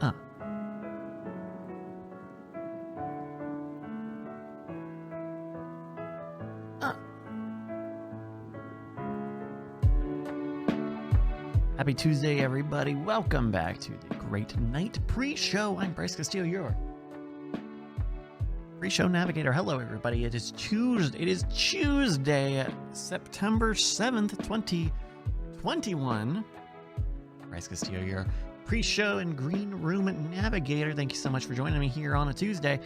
Happy Tuesday, everybody. Welcome back to the Great Night Pre-Show. I'm Bryce Castillo, your Pre-Show Navigator. Hello, everybody. It is Tuesday, September 7th, 2021. Bryce Castillo, your Pre-Show and Green Room Navigator. Thank you so much for joining me here on a Tuesday.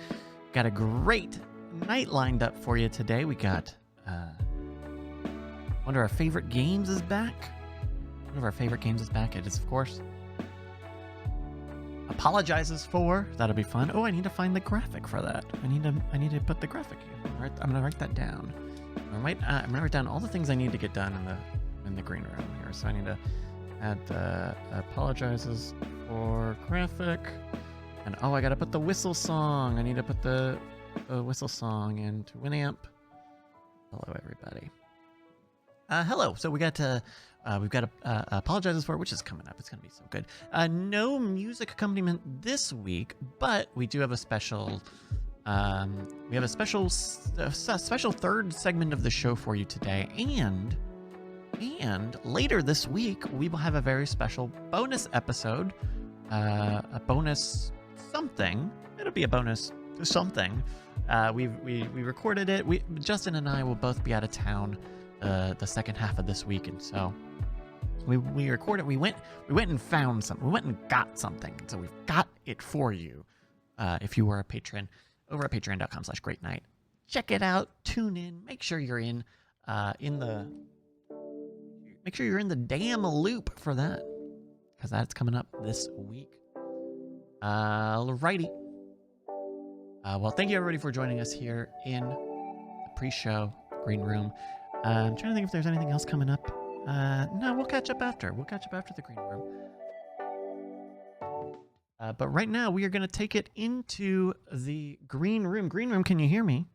Got a great night lined up for you today. We got one of our favorite games is back. One of our favorite games is back. It is, of course, Apologizes For. That'll be fun. Oh, I need to find the graphic for that. I need to put the graphic in. I'm gonna write that down. I'm gonna write down all the things I need to get done in the green room here. So I need to add the Apologizes For graphic, and I gotta put the whistle song. I need to put the whistle song into Winamp. Hello, everybody. Hello. So we've got Apologizes For, which is coming up. It's going to be so good. No music accompaniment this week, but we do have a special. We have a special third segment of the show for you today, and later this week we will have a very special bonus episode, a bonus something. It'll be a bonus something. We recorded it. Justin and I will both be out of town the second half of this week, and so we recorded. We went and found something. We went and got something. So we've got it for you. If you are a patron over at patreon.com/greatnight, check it out. Tune in. Make sure you're in the damn loop for that, because that's coming up this week. Alrighty. Well, thank you everybody for joining us here in the pre-show green room. I'm trying to think if there's anything else coming up. No, we'll catch up after. We'll catch up after the green room. But right now, we are going to take it into the green room. Green room, can you hear me?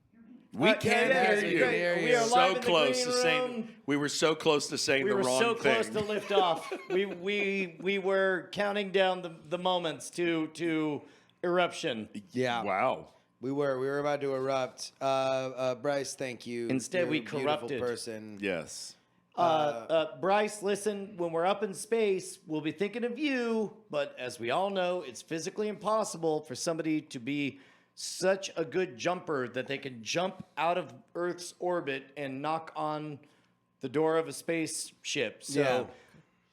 We can hear you. We are so close to saying we were so close to saying the wrong thing. We were so close to lift off. we were counting down the moments to eruption. Yeah. Wow. We were about to erupt. Bryce, thank you. Instead, we You're a corrupted. beautiful person. Yes. Bryce, listen, when we're up in space, we'll be thinking of you, but as we all know, it's physically impossible for somebody to be such a good jumper that they can jump out of Earth's orbit and knock on the door of a spaceship. So,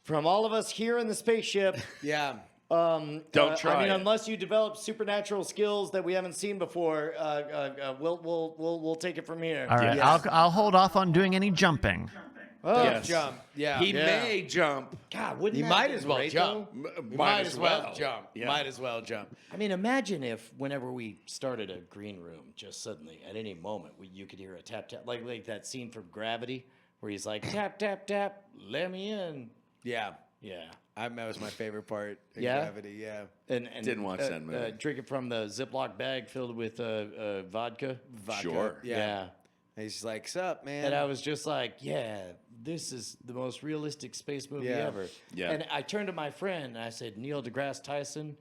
from all of us here in the spaceship, Don't try. I mean, unless you develop supernatural skills that we haven't seen before, we'll take it from here. All right. Yes. I'll hold off on doing any jumping. Yes. Jump. Yeah. He may jump. God, wouldn't He that might be as well great, jump. though? Might as well jump. Yeah. Might as well jump. I mean, imagine if whenever we started a green room, just suddenly at any moment you could hear a tap tap, like that scene from Gravity where he's like tap tap tap, let me in. Yeah. Yeah. That was my favorite part in Yeah? Gravity. Yeah. And Didn't watch that movie. Drinking from the Ziploc bag filled with vodka. Vodka. Yeah. And he's just like, "Sup, man?" And I was just like, yeah, this is the most realistic space movie ever. Yeah. And I turned to my friend and I said, Neil deGrasse Tyson,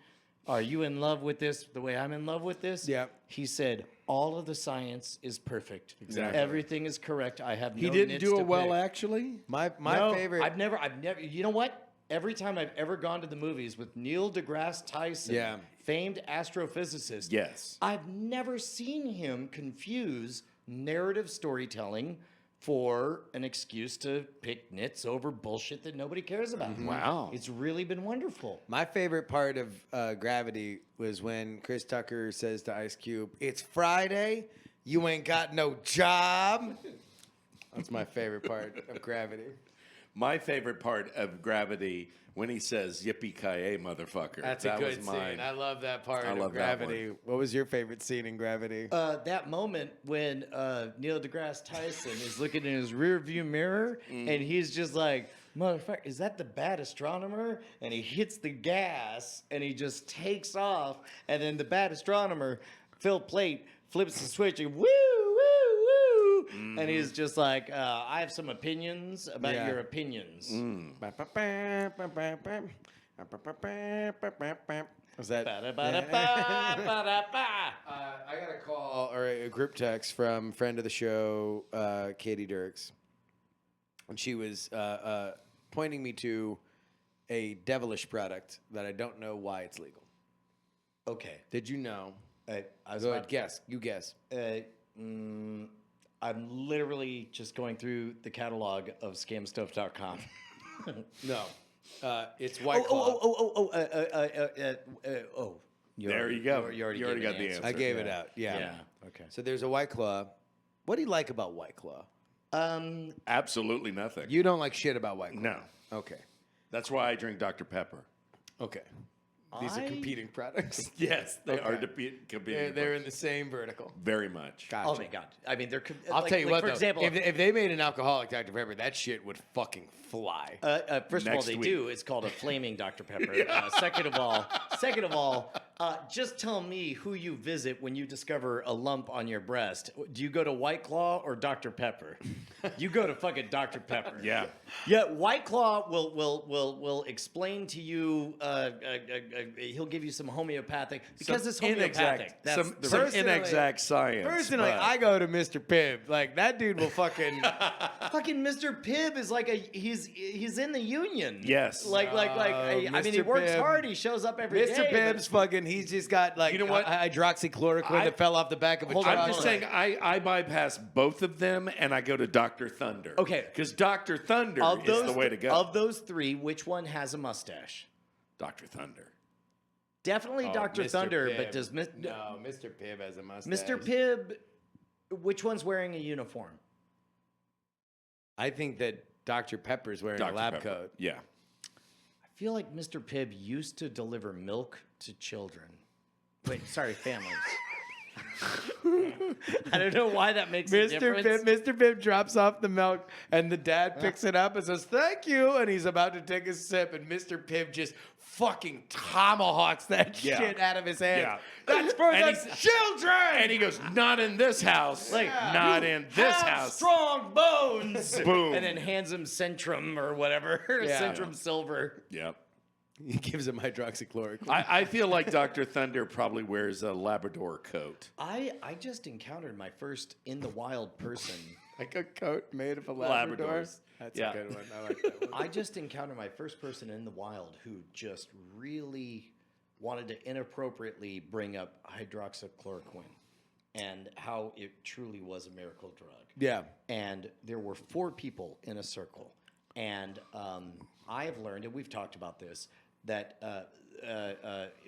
are you in love with this the way I'm in love with this? Yeah. He said, all of the science is perfect. Exactly. Everything is correct. I have no He didn't nits do to it well, pick. actually. my No, favorite. I've never, you know what? Every time I've ever gone to the movies with Neil deGrasse Tyson, famed astrophysicist, Yes. I've never seen him confuse narrative storytelling for an excuse to pick nits over bullshit that nobody cares about. Mm-hmm. Wow. It's really been wonderful. My favorite part of Gravity was when Chris Tucker says to Ice Cube, "It's Friday. You ain't got no job." That's my favorite part of Gravity. My favorite part of Gravity when he says "Yippee-ki-yay, motherfucker." That's that a good was scene. mine. I love that part I of love that Gravity. What was your favorite scene in Gravity? That moment when Neil deGrasse Tyson is looking in his rear view mirror and he's just like, motherfucker, is that the bad astronomer? And he hits the gas and he just takes off. And then the bad astronomer, Phil Plait, flips the switch and woo, woo, woo. And he's just like, I have some opinions about your opinions. Was that? Ba-da-ba-da-ba, ba-da-ba. I got a call or a group text from friend of the show, Katie Dirks, and she was pointing me to a devilish product that I don't know why it's legal. Okay. Did you know? I was Go about ahead, guess. You guess. I'm literally just going through the catalog of scamstuff.com. No. It's White Claw. There you go. You already You already gave got an the answer. I gave it out. Yeah. Yeah. Okay. So there's a White Claw. What do you like about White Claw? Absolutely nothing. You don't like shit about White Claw. No. Okay. That's why I drink Dr. Pepper. Okay. These are competing products. Yes, they are Okay. competing. They're in the same vertical. Very much. Gotcha. Oh my god! I mean, they're. I'll tell you what, For though, example, if they made an alcoholic Dr. Pepper, that shit would fucking fly. first of all, Next they week. do. It's called a flaming Dr. Pepper. Second of all, just tell me who you visit when you discover a lump on your breast. Do you go to White Claw or Dr. Pepper? You go to fucking Dr. Pepper. Yeah. Yeah, White Claw will explain to you. He'll give you some homeopathic because it's homeopathic. That's Some the inexact science. Personally, but- I go to Mr. Pibb. Like, that dude will fucking... fucking Mr. Pibb is like he's in the union. Yes. I mean, he Mr. works Pibb. hard. He shows up every day. Mr. Pibb's fucking, he's just got, like, You know what? hydroxychloroquine that fell off the back of a Hold truck. on, I'm just saying, I bypass both of them and I go to Dr. Thunder. Okay. Because Dr. Thunder is the way to go. Of those three, which one has a mustache? Dr. Thunder. Definitely Oh, Dr. Mr. Thunder, Pibb. but does No, Mr. Pibb has a mustache. Mr. Pibb? Which one's wearing a uniform? I think that Dr. Pepper's wearing Dr. a lab Pepper. coat. Yeah. I feel like Mr. Pibb used to deliver milk to children. Wait, sorry, families. I don't know why that makes a difference. Mr. Pibb drops off the milk, and the dad picks it up and says, "Thank you," and he's about to take a sip, and Mr. Pibb just fucking tomahawks that Yeah. shit out of his hand. Yeah. That's for And the he's- children! And he goes, not in this house. Like, not "You in this have house. strong bones. Boom. And then hands him Centrum or whatever. Yeah. Centrum Silver. Yep. He gives him hydroxychloroquine. I feel like Dr. Thunder probably wears a Labrador coat. I just encountered my first in the wild person. Like a coat made of a Labrador. Labradors. That's Yeah. a good one. I like that one. I just encountered my first person in the wild who just really wanted to inappropriately bring up hydroxychloroquine and how it truly was a miracle drug. Yeah. And there were 4 people in a circle. And I have learned, and we've talked about this, that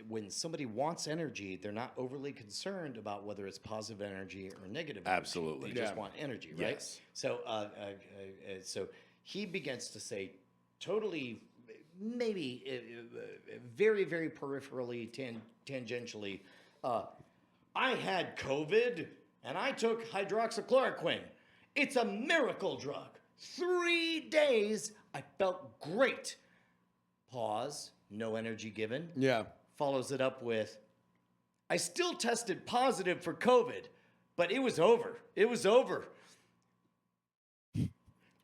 when somebody wants energy, they're not overly concerned about whether it's positive energy or negative energy. Absolutely. They just Yeah. want energy, right? Yes. So, so he begins to say, totally, maybe very, very peripherally, tangentially, I had COVID and I took hydroxychloroquine. It's a miracle drug. 3 days, I felt great. Pause, no energy given. Yeah. Follows it up with, I still tested positive for COVID, but it was over. It was over.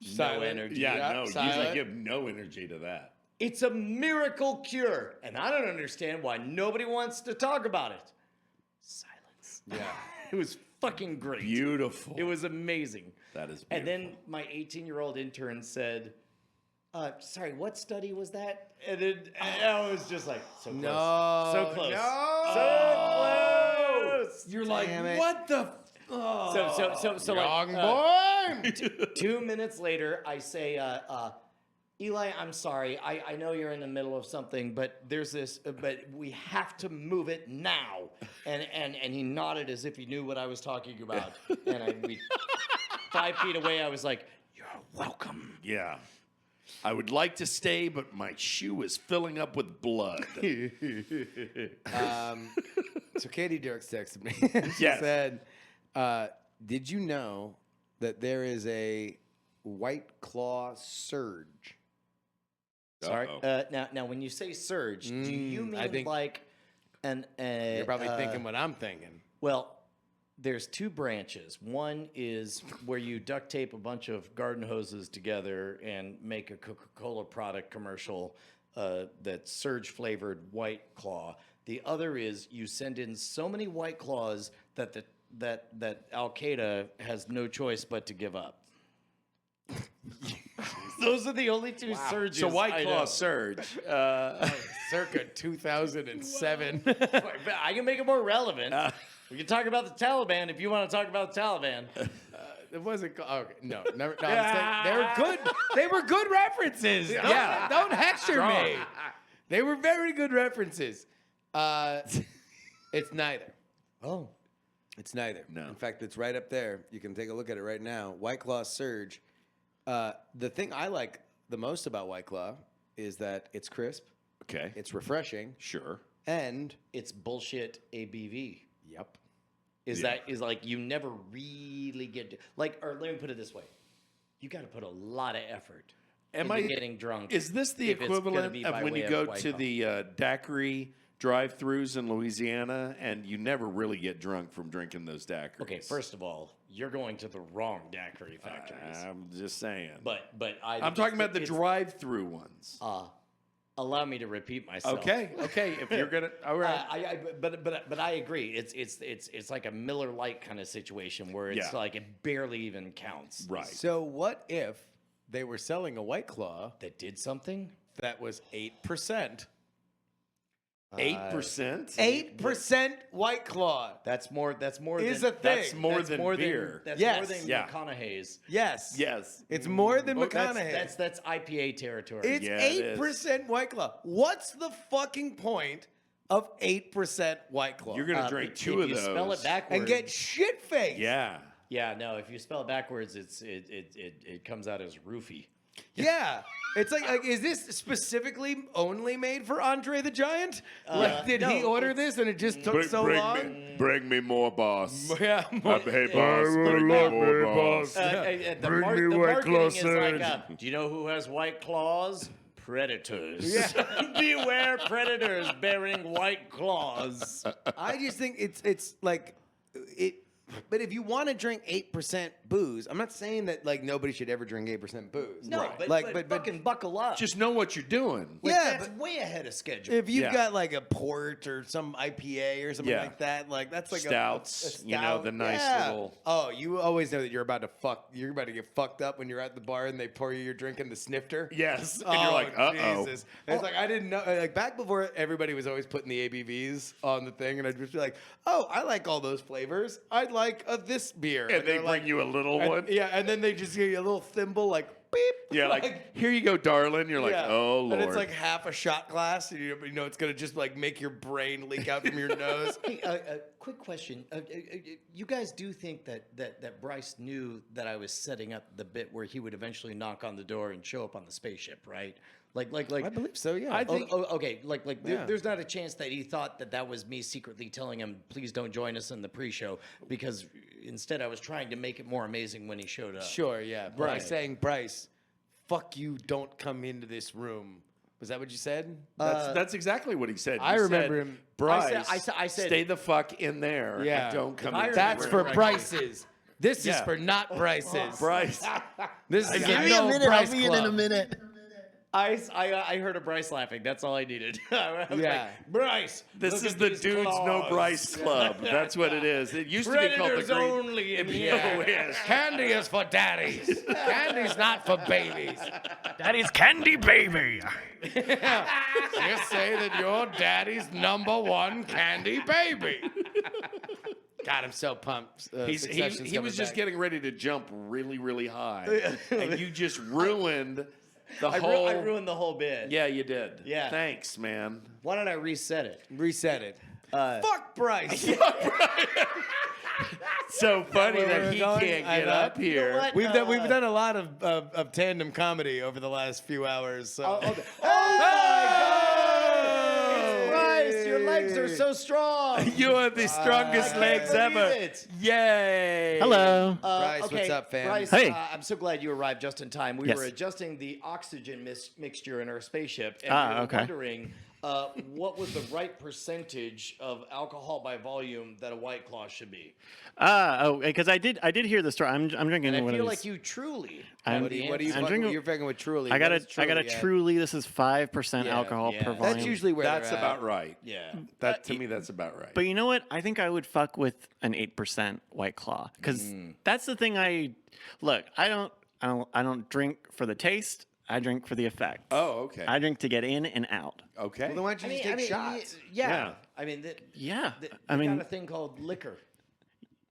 Silent. No energy. Yeah, no, silent. usually give no energy to that. It's a miracle cure. And I don't understand why nobody wants to talk about it. Silence. Yeah. It was fucking great. Beautiful. It was amazing. That is beautiful. And then my 18-year-old intern said, sorry, what study was that? And then and I was just like, so close. No. So close. No. So close. You're like, Damn it. what the? So Young like, boy. 2 minutes later, I say, Eli, I'm sorry. I know you're in the middle of something, but there's this, but we have to move it now. And he nodded as if he knew what I was talking about. And we 5 feet away, I was like, you're welcome. Yeah. I would like to stay, but my shoe is filling up with blood. So Katie Dirks texted me. She Yes. said, did you know that there is a White Claw surge? Sorry. Uh-oh. Now, when you say surge, do you mean I think- like an? You're probably thinking what I'm thinking. Well, there's 2 branches. One is where you duct tape a bunch of garden hoses together and make a Coca-Cola product commercial that surge flavored White Claw. The other is you send in so many White Claws that that Al Qaeda has no choice but to give up. Those are the only two surges. So White I Claw know. surge. Circa 2007. I can make it more relevant. We can talk about the Taliban if you want to talk about the Taliban. It wasn't. Okay, no, never. No, I'm saying they were good. They were good references. Don't hector me. They were very good references. It's neither. Oh. It's neither. No. In fact, it's right up there. You can take a look at it right now. White Claw Surge. The thing I like the most about White Claw is that it's crisp, Okay. it's refreshing, Sure. and It's bullshit ABV. yep. Is like you never really get to, like, or let me put it this way. You got to put a lot of effort into getting drunk. Is this the if it's gonna equivalent be of by when way you of go White to Claw? the daiquiri drive-throughs in Louisiana and you never really get drunk from drinking those daiquiris? Okay, first of all, you're going to the wrong daiquiri factories. I'm just saying. but I'm talking about the drive-through ones. Allow me to repeat myself. Okay. If you're gonna, all right. But I agree. It's like a Miller Lite kind of situation where it's Yeah. like it barely even counts. Right. So what if they were selling a White Claw That did something. that was 8%? 8%. 8% White Claw. That's more. Is than, a thing. That's more that's than more beer. That's Yes. more than Yeah. McConaughey's. Yes. Yes. It's more than Well, McConaughey. That's IPA territory. It's Yeah, it is. 8% White Claw. What's the fucking point of 8% White Claw? You're gonna drink if two of you those. spell it backwards and get shit faced. Yeah. Yeah, no. If you spell it backwards, it comes out as roofie. Yeah. It's like, is this specifically only made for Andre the Giant? Like, did he no, order this and it just took so long? Bring me more, boss. Yeah. Hey, boss, bring me more, boss. The Bring me the White marketing Claw is Surge. like, do you know who has white claws? Predators. Beware predators bearing white claws. I just think it's like it. But if you want to drink 8% booze, I'm not saying that like nobody should ever drink 8% booze. No, Right. but fucking buckle up. Just know what you're doing. Like, yeah, that's but way ahead of schedule. if you've Yeah. got like a port or some IPA or something Yeah. like that, like that's like Stouts, a you know, stout. the nice Yeah. little- Oh, you always know that you're about to get fucked up when you're at the bar and they pour you your drink in the snifter. Yes. And you're like, uh-oh. Jesus. And it's like I didn't know. Like back before, everybody was always putting the ABVs on the thing, and I'd just be like, "Oh, I like all those flavors. I'd like this beer." And they they're bring like- you a little and- one. Yeah, and then they just give you a little thimble, like beep. Yeah, like, here you go, darling. You're like, yeah. oh, Lord. And it's like half a shot glass, and you know it's gonna just like make your brain leak out from your nose. Hey, quick question. You guys do think that Bryce knew that I was setting up the bit where he would eventually knock on the door and show up on the spaceship, right? Like. I believe so. Yeah. I think- Okay. Yeah. There's not a chance that he thought that was me secretly telling him, please don't join us in the pre-show, because instead I was trying to make it more amazing when he showed up. Sure, yeah. By Right. saying, Bryce, fuck you, don't come into this room. Was that what you said? That's exactly what he said. I He remember said, him- Bryce, I said- stay the fuck in there. Yeah. And don't come I in. That's for Right. Bryce's. This is Yeah. for not Bryce's. Bryce. This is Give me a no minute. Bryce I'll be in a Club. minute. I heard a Bryce laughing. That's all I needed. I was Yeah. like, Bryce. This look is at the these Dudes No claws." Bryce Club. That's what it is. It used to be called the Predators Green. only in Yeah. here. Yes. Candy is for daddies. Candy's not for babies. Daddy's candy baby. You say that your daddy's #1 candy baby. God, I'm so pumped. He Succession's was coming just back. getting ready to jump really, really high. And you just ruined the whole. I ruined the whole bit. Yeah, you did. Yeah. Thanks, man. Why don't I reset it? Reset it. Fuck Bryce. So funny where that we're he going? can't I get know. up You know here. what? We've done a lot of tandem comedy over the last few hours. So. Bryce, your legs are so strong. You're the strongest I legs can't believe ever. it. Yay. Hello. Bryce, what's up, fam? Bryce, Hey. I'm so glad you arrived just in time. We Yes. were adjusting the oxygen mixture in our spaceship, and we were okay. wondering what was the right percentage of alcohol by volume that a White Claw should be? Because I did hear the story. I'm drinking And I one feel of like these. you truly I'm- have What do the you? What do you? answer. I'm Fucking, drinking- you're fucking with Truly. I got What a is I got a at? Truly. This is 5% Yeah, alcohol yeah. per That's volume. That's usually where That's they're about at. right. Yeah. That to me, that's about right. But you know what? I think I would fuck with an 8% White Claw because that's the thing. I don't drink for the taste. I drink for the effect. Oh, okay. I drink to get in and out. Okay. Well, then why don't you just take shots? Yeah. Yeah. I mean, Yeah, they got a thing called liquor.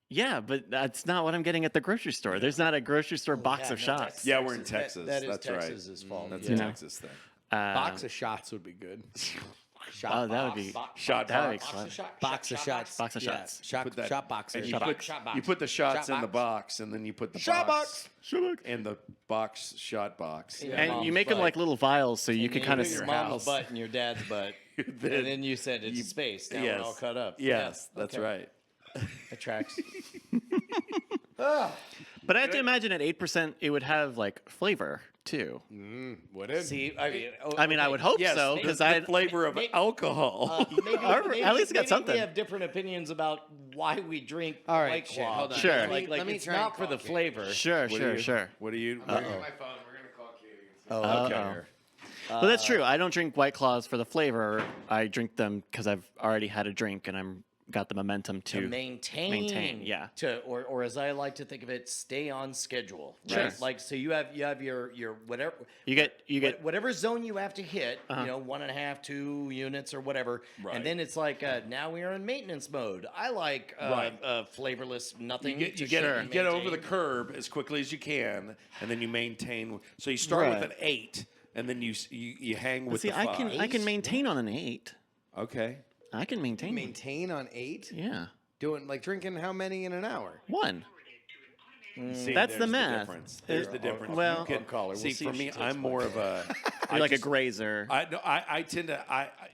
yeah, but that's not what I'm getting at the grocery store. There's not a grocery store box yeah, of no, shots. that's- Yeah, we're in Texas. That is That's right. Texas's fault. That's yeah. a Texas thing. Box of shots would be good. Oh, that would be Shot that would be box. fun. Box of shots. Box of Yeah. shots. Put that- Shot boxes. And Shot box. you put the shots Shot in the box. box, and then you put the Shot box box. in the box shot box. Yeah. And Mom's you make them butt. like little vials, so you And can then kind of. put your your mom's house. butt and your dad's butt. and then you said it's space. Now Yes. we're all cut up. Yes, Yeah, that's okay. right. That tracks. But I have to imagine at 8%, it would have like flavor too. Would it? See, I mean, I would hope Yes, so the, because the I. flavor of alcohol. At least it got maybe something. we have different opinions about why we drink All right, White shit, Claw. hold on. Sure. Like Let me it's try and not for the call flavor. Sure, sure. What do you? My phone. We're gonna call Katie. Oh, okay. Uh-oh. Well, that's true. I don't drink White Claws for the flavor. I drink them because I've already had a drink and I'm got the momentum To to. maintain, yeah. or as I like to think of it, stay on schedule. Sure. Right? Like so, you have your whatever. You get Whatever zone you have to hit, Uh-huh. 1.5, 2 units or whatever, Right. and then it's like now we are in maintenance mode. I like Right. flavorless nothing. You to get over the maintain. curb as quickly as you can, and then you maintain. So you start with Right. an 8, and then you hang with see. the I 5. can maintain on an 8. Okay. I can maintain. Maintain on 8. Yeah, Doing like drinking how many in an hour? 1. See, That's the there's math. Difference. There's the difference. well- You can, I'll call her. We'll see, see for if me, she takes I'm my more of a. You're like a grazer. I tend to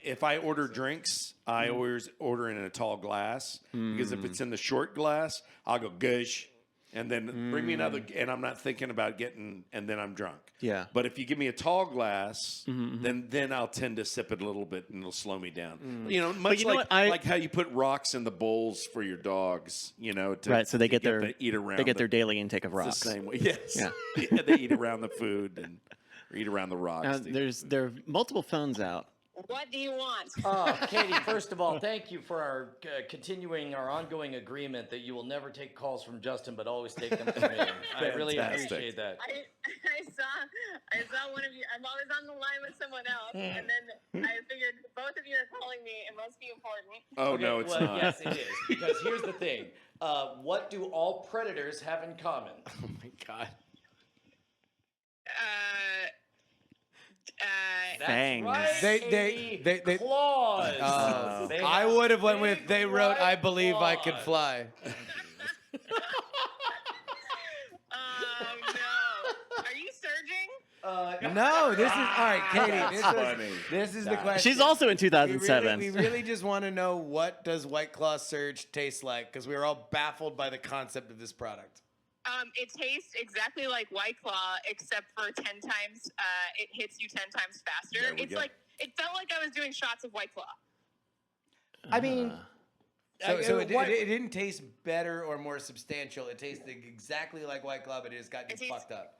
if I order drinks, I always order in a tall glass because if it's in the short glass, I'll go gush, and then bring me another, and I'm not thinking about getting, and then I'm drunk. Yeah. But if you give me a tall glass, then I'll tend to sip it a little bit, and it'll slow me down. You know, much you know like what? like how you put rocks in the bowls for your dogs. You know, to, Right, so they to get their to eat around. they get the- their daily intake of the rocks. same way. Yes. Yeah. Yeah, they eat around the food or eat around the rocks. Now, there are multiple phones out. What do you want? Katie, first of all, thank you for our continuing our ongoing agreement that you will never take calls from Justin, but always take them from me. I really Fantastic. appreciate that. I saw one of you. I'm always on the line with someone else, and then I figured both of you are calling me. It must be important. Oh Okay, no, it's well, not. Yes, it is. Because here's the thing: what do all predators have in common? Oh my god. That's Fangs. right, Katie. They- claws. They I have would have went with. big They wrote, "I white believe I could claws." fly." Oh no! Are you surging? No, this is all right, Katie. That's funny. This is the question. She's also in We 2007. really just want to know, what does White Claw Surge taste like? Because we were all baffled by the concept of this product. It tastes exactly like White Claw, except for 10 times. It hits you 10 times faster. There we It's go. like it felt like I was doing shots of White Claw. I mean, So it what- didn't taste better or more substantial. It tasted exactly like White Claw, but it just got you It tastes- fucked up.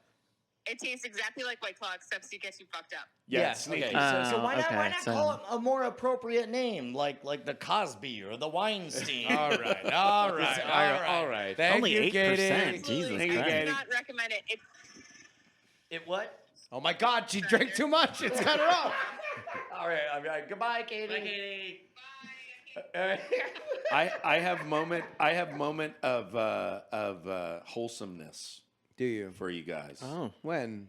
It tastes exactly like White Claw, except it gets you fucked up. Yeah, yeah, it's sneaky. okay. So why not, okay, why not so- call it a more appropriate name, like the Cosby or the Weinstein? All right, all right, all right. Thank Only you, 8%. Katie. Jesus Absolutely. I Christ. do not recommend it. It what? Oh my God, she drank too much. It's cut her off. All right. Goodbye, Katie. Bye, Katie. I have moment of wholesomeness Do you? for you guys. Oh, When?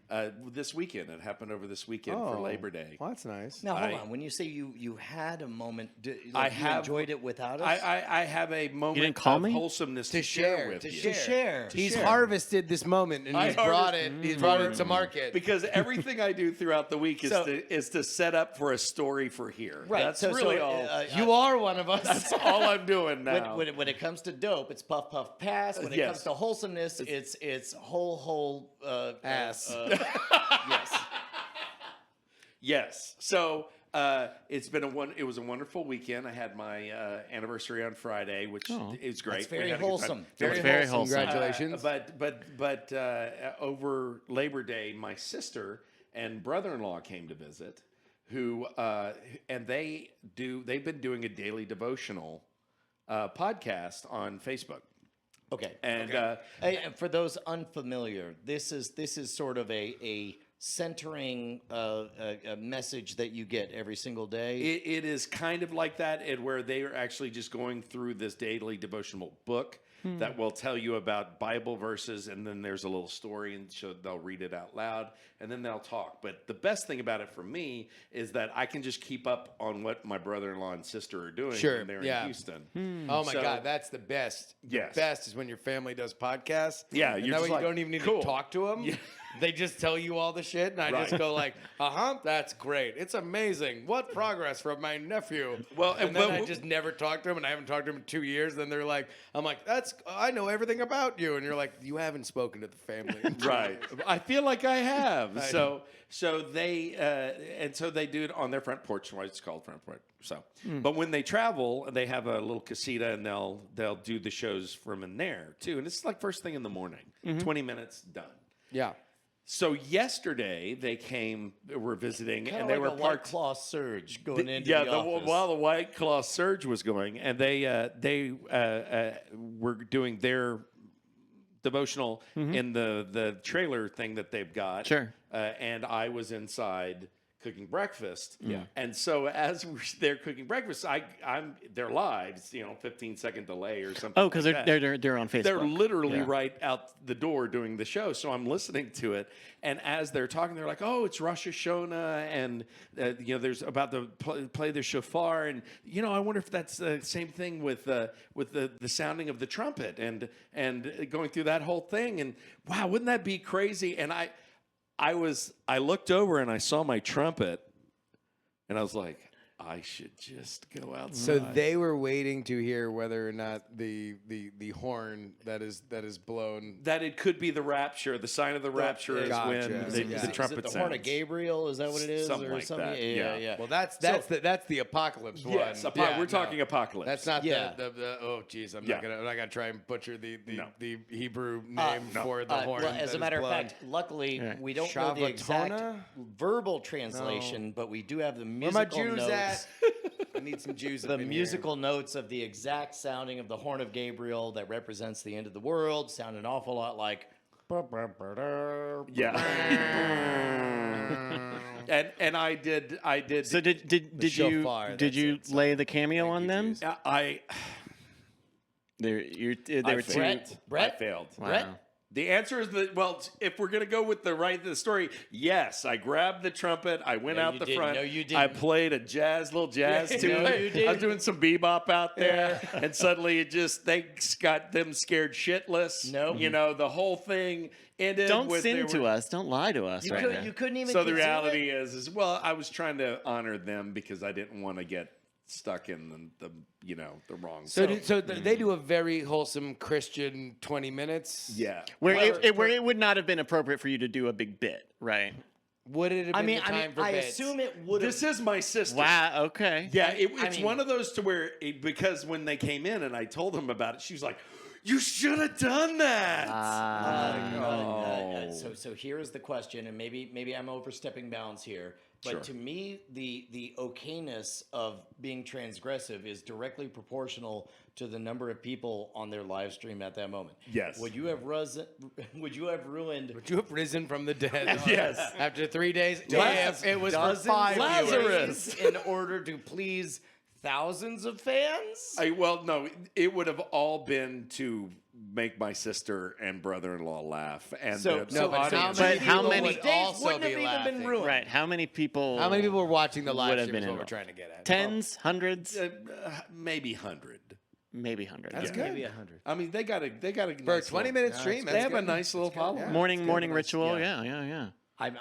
This weekend, it happened over this weekend for Labor Day. Well, that's nice. Now hold I- on. When you say you had a moment, I you have- enjoyed it without us. I have a moment didn't call of me? wholesomeness To to share share, with to you. to share. He's harvested this moment and I he's brought harvest- it. He's brought it to market. Because everything I do throughout the week is So- is to set up for a story for here. Right. That's so, really so, all. You are one of us. That's all I'm doing now. when it comes to dope, it's puff puff pass. When it Yes. comes to wholesomeness, it's whole Ass. yes. Yes. So it was a wonderful weekend. I had my anniversary on Friday, which is great. That's very We had a good time. wholesome. Very wholesome. Congratulations. But over Labor Day, my sister and brother-in-law came to visit, who and they've been doing a daily devotional podcast on Facebook. Okay. And And for those unfamiliar, this is sort of a centering a message that you get every single day. it is kind of like that, where they are actually just going through this daily devotional book that will tell you about Bible verses, and then there's a little story, and so they'll read it out loud, and then they'll talk. But the best thing about it for me is that I can just keep up on what my brother-in-law and sister are doing when they're in Houston. Oh my So- God, that's the best. Yes. The best is when your family does podcasts. Yeah, and you're that way just you like, don't even need cool. to talk to them. Yeah. They just tell you all the shit, and I just Right. go like, that's great. It's amazing. What progress from my nephew. Well, and then but- I just never talk to him, and I haven't talked to him in 2 years. Then they're like, I'm like, I know everything about you, and you're like, you haven't spoken to the family. in 2 Right. years." I feel like I have. So they do it on their front porch. Why it's called front porch. So, but when they travel, they have a little casita, and they'll do the shows from in there too. And it's like first thing in the morning, 20 minutes done. Yeah. So yesterday they were visiting, Kinda and they like were a White parked. Claw surge going into Yeah, the office. while the White Claw surge was going, and they were doing their devotional in the trailer thing that they've got. Sure. And I was inside cooking breakfast. Yeah. And so as they're cooking breakfast, they're live, 15-second delay or something. Oh, because like that. they're on Facebook. They're literally Yeah. right out the door doing the show. So I'm listening to it. And as they're talking, they're like, oh, it's Rosh Hashanah. And, there's about to play the shofar. And, I wonder if that's the same thing with the sounding of the trumpet and going through that whole thing. And wow, wouldn't that be crazy? And I looked over and I saw my trumpet and I was like, I should just go outside. So they were waiting to hear whether or not the horn that is blown. that it could be the rapture. The sign of the rapture is Gotcha. when Is the, it- the is trumpet Is it the sounds. horn of Gabriel? Is that what it is? Something or like something? that, Yeah. yeah. Well, that's the apocalypse one. Yes, we're talking apocalypse. That's not Yeah. the oh geez, I'm Yeah. not gonna try and butcher the No. Hebrew name for the horn. Well, as that a matter is of blown. fact, luckily Right. we don't know the exact Shavuotona? verbal translation, but we do have the Where my musical Jews notes. at? I need some Jews. The up in musical notes of the exact sounding of the horn of Gabriel that represents the end of the world sound an awful lot like. Yeah. and I did. So did shofar, you that's it. lay the cameo on them? I They I were failed. too. Brett? I failed. Brett? The answer is if we're gonna go with the story, yes, I grabbed the trumpet, I went No, out you the didn't. front, No, you didn't. I played a little jazz No, tune. you I was didn't. doing some bebop out there, and suddenly they got them scared shitless. Nope. The whole thing ended. Don't with sing they to were- us. Don't lie to us right now. You couldn't even. So the conceal reality it? is well, I was trying to honor them because I didn't want to get stuck in the wrong. So they do a very wholesome Christian 20 minutes. yeah. Where it would not have been appropriate for you to do a big bit, right? Would it have been the time for I bits? assume it would have. This is my sister. Wow. Okay. Yeah, it's mean- one of those to where because when they came in and I told them about it, she was like, "You should have done that." So here is the question, and maybe I'm overstepping bounds here, but Sure. to me, the okayness of being transgressive is directly proportional to the number of people on their live stream at that moment. Yes. Would you have ruined? Would you have risen from the dead? Yes. After 3 days? Dozens- If it was for dozens 5 of Lazarus. ways in order to please thousands of fans? No, it would have all been to make my sister and brother-in-law laugh, and So- the so audience. But how people many- would would days also wouldn't have be even been laughing? ruined? Right. How many people? How many people were watching the live would have stream? been Is what we're involved? trying to get at. Tens, hundreds, Maybe 100. maybe 100. That's Yeah. good. Maybe 100. I mean, they got a For a nice 20-minute little- stream, They that's have a good. nice little following. Yeah. Morning It's good. ritual. Yeah. Yeah. I'm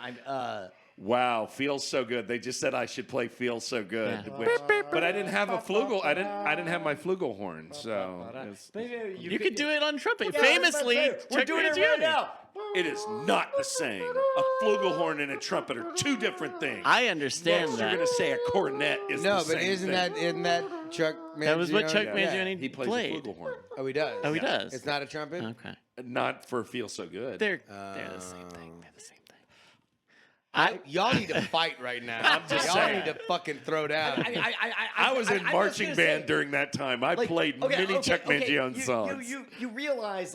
Wow, feels so good. They just said I should play "Feels So Good," Yeah. but I didn't have a flugel. I didn't have my flugelhorn, so You could do it on trumpet. Yeah, Famously, we're Chuck doing it Mangione. right now. it is not the same. A flugelhorn and a trumpet are two different things. I understand Next, that. you're going to say a cornet is No, the same but isn't thing. that Chuck Mangione? That was what Chuck Yeah. Mangione He plays played. a flugelhorn. Oh, he does. Oh, he does. It's not a trumpet? Okay. Not for "Feel So Good." They're the same thing. They're the same thing. Y'all need to fight right now. I'm just Y'all saying. need to fucking throw down. I was in I was marching gonna band say, during that time. I played many Chuck Mangione songs. You realize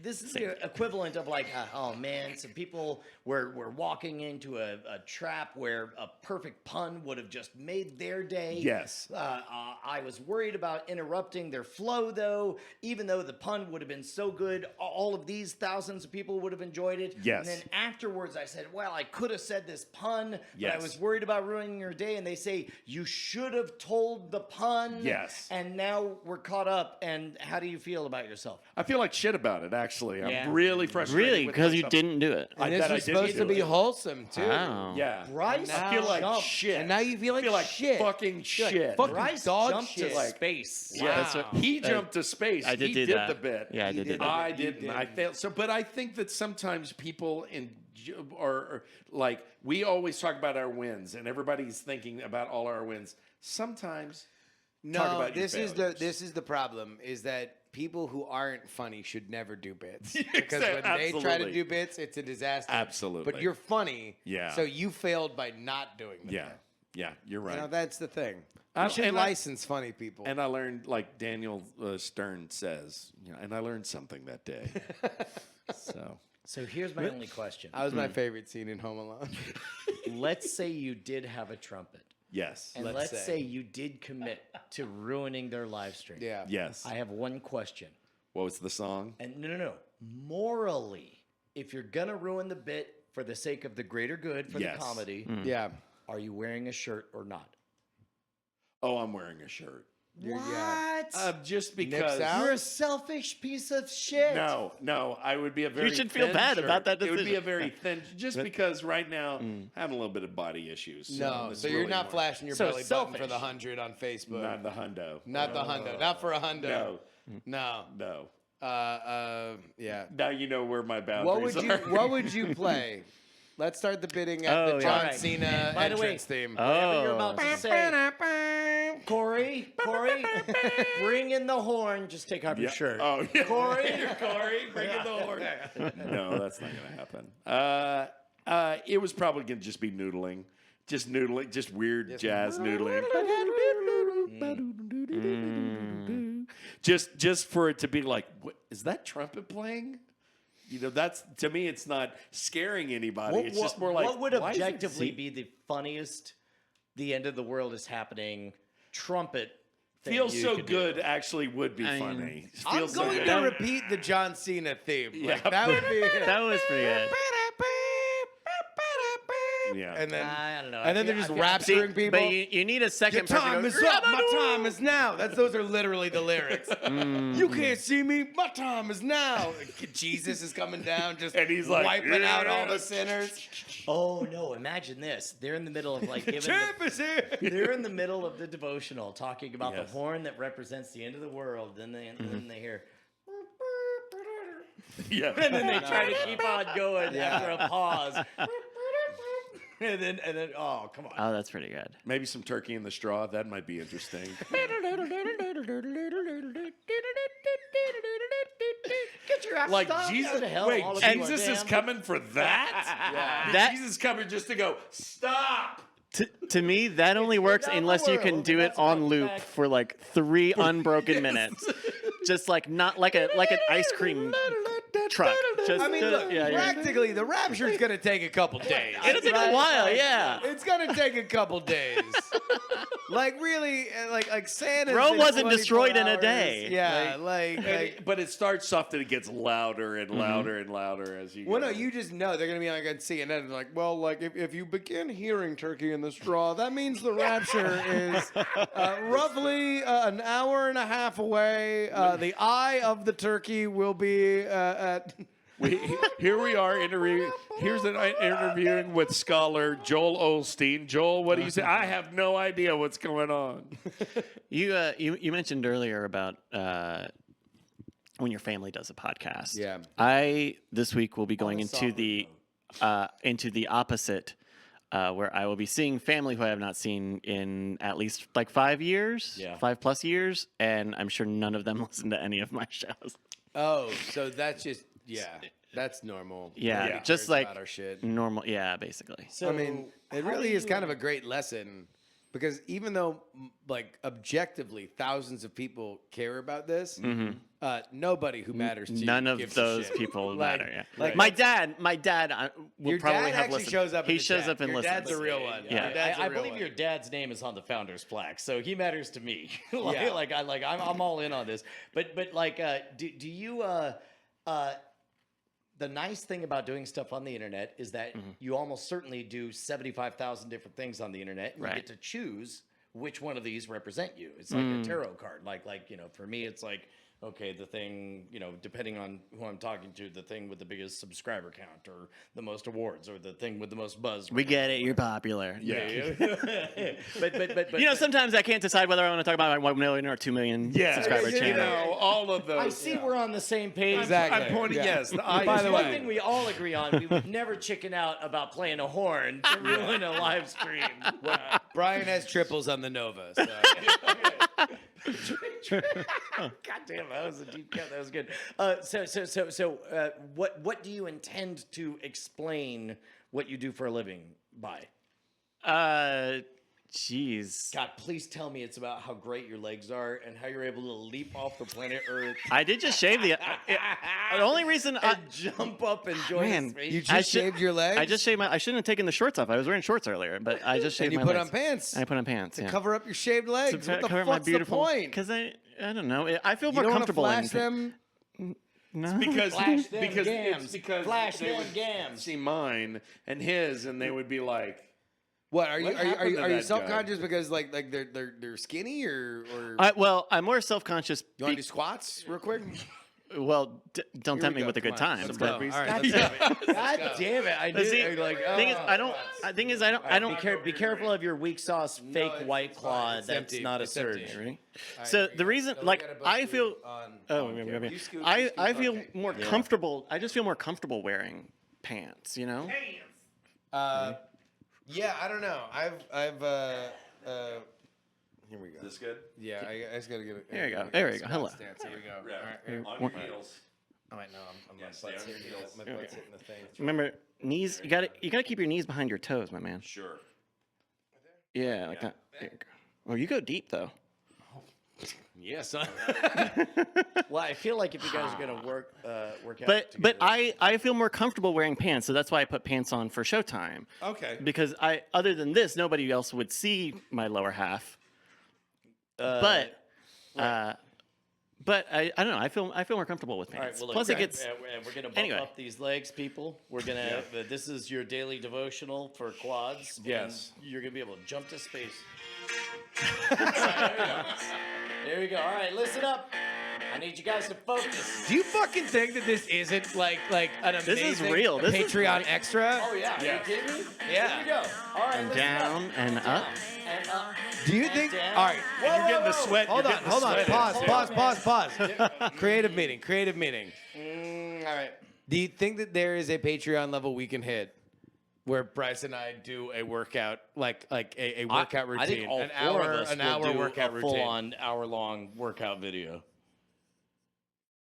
this is the equivalent of oh man, some people were walking into a trap where a perfect pun would have just made their day. Yes. I was worried about interrupting their flow though, even though the pun would have been so good, all of these thousands of people would have enjoyed it. Yes. And then afterwards I said, well, I could have said this pun, but Yes. I was worried about ruining your day. And they say, you should have told the pun. Yes. And now we're caught up. And how do you feel about yourself? I feel like shit about it, actually. Yeah. I'm really frustrated. Really? with Because you myself. didn't do it. I And this bet I was did supposed to do be it. wholesome, too. Wow. Yeah. Bryce I feel like jumped. shit. And now you feel like I feel like shit. fucking shit. fucking Bryce dog jumped shit. to space. Yeah, That's what- he jumped to space. I did he do did that. the bit. Yeah, I did do that. I You didn't. did. I failed. So, but I think that sometimes people or like we always talk about our wins, and everybody's thinking about all our wins. Sometimes, talk No, about your this is failures. this is the problem. Is that people who aren't funny should never do bits because Exactly. when they try to Absolutely. do bits, it's a disaster. Absolutely. But you're funny. Yeah. So you failed by not doing the Yeah, bit. yeah, you're right. You know, that's the thing. I- You should and I- license funny people. And I learned, like Daniel Stern says, and I learned something that day. So here's my only question. that was my favorite scene in Home Alone. Let's say you did have a trumpet. Yes. And Let's let's say. say you did commit to ruining their live stream. Yeah. Yes. I have one question. What was the song? And no. Morally, if you're going to ruin the bit for the sake of the greater good for Yes. the comedy, Yeah. are you wearing a shirt or not? Oh, I'm wearing a shirt. Yeah. Just Nips because. out? You're a selfish piece of shit. No, I would be a very. should feel thin bad shirt. about that It would be decision. a very thin, just because right now I'm having a little bit of body issues. No, it's so you're really not more- flashing your So belly button for selfish. the 100 on Facebook. Not the hundo. Not the hundo. Not for a hundo. No, No. no. Yeah. Now you know where my What boundaries would you are. What would you play? Let's start the bidding at Oh, the yeah. John Alright. Cena By the way, entrance theme. Whatever you're Oh. about to say. Corey, bring in the horn. Just take off your shirt. Oh, yeah. Corey. Corey, bring in the horn. No, that's not going to happen. It was probably going to just be noodling. Just noodling, just weird jazz noodling. Just for it to be like, what, is that trumpet playing? You know, that's, to me, it's not scaring anybody. It's just more like, what would why is it- objectively be the funniest? The end of the world is happening. Trumpet. thing Feels you so could do? good actually would be I mean, funny. I'm Feels so going good. to repeat the John Cena theme. Yeah. Like, that would be. That was pretty good. Yeah. And then, I don't know. and then they're just rapturing people. But you need a second Your person to time go, is up. My time is now. Those are literally the lyrics. You can't see me. My time is now. Jesus is coming down, just And he's like, wiping out all "Yeah." the sinners. Oh no! Imagine this. They're in the middle of like giving. Champ is here. They're in the middle of the devotional, talking about Yes. the horn that represents the end of the world. Then they hear. Yeah. And then they try to keep on going after a pause. And then, oh, come on. Oh, that's pretty good. Maybe some turkey in the straw. That might be interesting. Get your ass Like stomped Jesus, to hell. wait, all of you are Jesus is damned. coming for that? That- Jesus is coming just to go, stop. To me, that only works down the unless you can world, do and it that's a on fun loop fact. for like 3 unbroken minutes. Just like not like an ice cream truck. Just I mean, look, yeah. practically, the rapture's going to take a couple days. It'll take a while, yeah. It's going to take a couple days. Like, really, like Santa's Rome in wasn't 24 destroyed in a hours. day. Yeah, like But it starts soft and it gets louder and louder and louder as you well, go. no, you just know they're gonna be like on CNN, and like, well, like if you begin hearing turkey in the straw, that means the rapture is roughly an hour and a half away. The eye of the turkey will be at Here we are interviewing with scholar Joel Olstein. Joel, what do you say? I have no idea what's going on. You mentioned earlier about when your family does a podcast. Yeah. I this week will be going into the opposite, where I will be seeing family who I have not seen in at least like 5 years, 5+ years, and I'm sure none of them listen to any of my shows. Oh, so that's just that's normal. Yeah, Nobody just cares like about our shit. normal. Yeah, basically. So I mean, it really is kind of a great lesson because even though, like, objectively, thousands of people care about this, nobody who matters to you None of gives a those shit. people Like- matter. Yeah. like my dad will Your probably dad have actually listened. shows up. He in the shows chat. up and Your listens. dad's a real one. Yeah. Your dad's a I real believe one. your dad's name is on the founder's plaque, so he matters to me. Yeah. I'm all in on this. But like, do you the nice thing about doing stuff on the internet is that you almost certainly do 75,000 different things on the internet, and you get to choose which one of these represent you. It's like a tarot card. Like for me, it's like, okay, the thing, depending on who I'm talking to, the thing with the biggest subscriber count, or the most awards, or the thing with the most buzz. We get it. You're popular. Yeah. but Sometimes I can't decide whether I want to talk about my 1 million or 2 million subscriber channel. All of those. I see we're on the same page. Exactly. I'm pointing. Yeah. Yes. By the One way, thing we all agree on: we would never chicken out about playing a horn to ruin a live stream. Brian has triples on the Nova. So. God damn, that was a deep cut. That was good. What do you intend to explain what you do for a living by? Jeez. God, please tell me it's about how great your legs are and how you're able to leap off the planet Earth I did just shave the only reason I and jump up and join Man, the space. You I just shaved your legs? I just shaved I shouldn't have taken the shorts off. I was wearing shorts earlier, but I just shaved and you my put legs. on pants. I put on pants. to Yeah. cover up your shaved legs. To What the cover fuck's my beautiful the point? Because I don't know. I feel You more don't want to comfortable flash in them? No. Because Flash them because gams. it's because Flash they them would gams. see mine and his, and they would be like, What are you? What Are you? Are happened you, to are you that self-conscious because like they're skinny or Well, I'm more self-conscious. you want to do squats real quick? Well, don't Here tempt we me go. with a Come good on. time. Let's but- go. All right. God damn it! I But do. see, like, thing is, I don't. Be careful of your weak sauce fake it's White fine. Claw. It's That's empty. not a It's surge. empty. Ready? right, So here we the go. reason, So we like, gotta both I do feel. on- Oh, on yeah, camera. yeah. You scoot, I you scoot. feel Okay. more comfortable. I just feel more comfortable wearing pants. You know. Yeah, I don't know. Here we go. "This good?" Yeah, I just gotta get it. There you go. There we go. Hello. Stance. Here we go. Yeah. All right, here. On your heels. Oh wait, no, I'm Yeah, my stay butt's on your hitting heels. my butt's hitting the thing. Remember, knees. You got to keep your knees behind your toes, my man. Sure. Yeah, like that. There you go. Oh, you go deep though. Yeah, son. Well, I feel like if you guys are gonna work out, But together- I feel more comfortable wearing pants, so that's why I put pants on for showtime. Okay. Because other than this, nobody else would see my lower half. But I don't know. I feel more comfortable with All right, pants. well, look, Plus, it we're- gets. and we're gonna bump Anyway. up these legs, people. We're gonna. This is your daily devotional for quads. and Yes. you're gonna be able to jump to space. All right, there we go. All right, listen up. I need you guys to focus. Do you fucking think that this isn't like an amazing This is real. This is Patreon like- extra? Oh yeah, are you Yes. kidding me? Yeah. Here we go. All right, And listen down up. and up. And up. Do you think? down. All right. Whoa, You're getting whoa, the whoa. sweat. Hold you're on. getting the Hold on. sweat Pause. in. Pause. Creative meeting. Creative meeting. All right. Do you think that there is a Patreon level we can hit where Bryce and I do a workout, like a workout routine? I think all an four hour, of us an will hour do workout a routine. full-on hour-long workout video.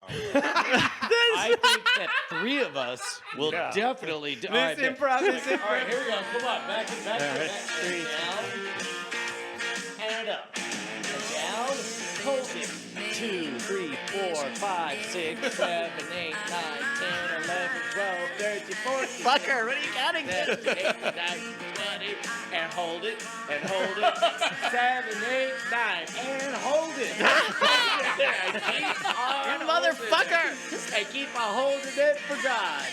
I think that three of us will definitely do. All right, This improv. All right, here we go. Come on, back and down and up, and down. Hold it. 2, 3, 4, 5, 6, 7, 8, 9, 10, 11, 12, 13, 14. Fucker, what are you counting? 7, 8, 9, 20, and hold it, and hold it. 7, 8, 9, and hold it. And keep on You motherfucker! holding it. And keep on holding it for God.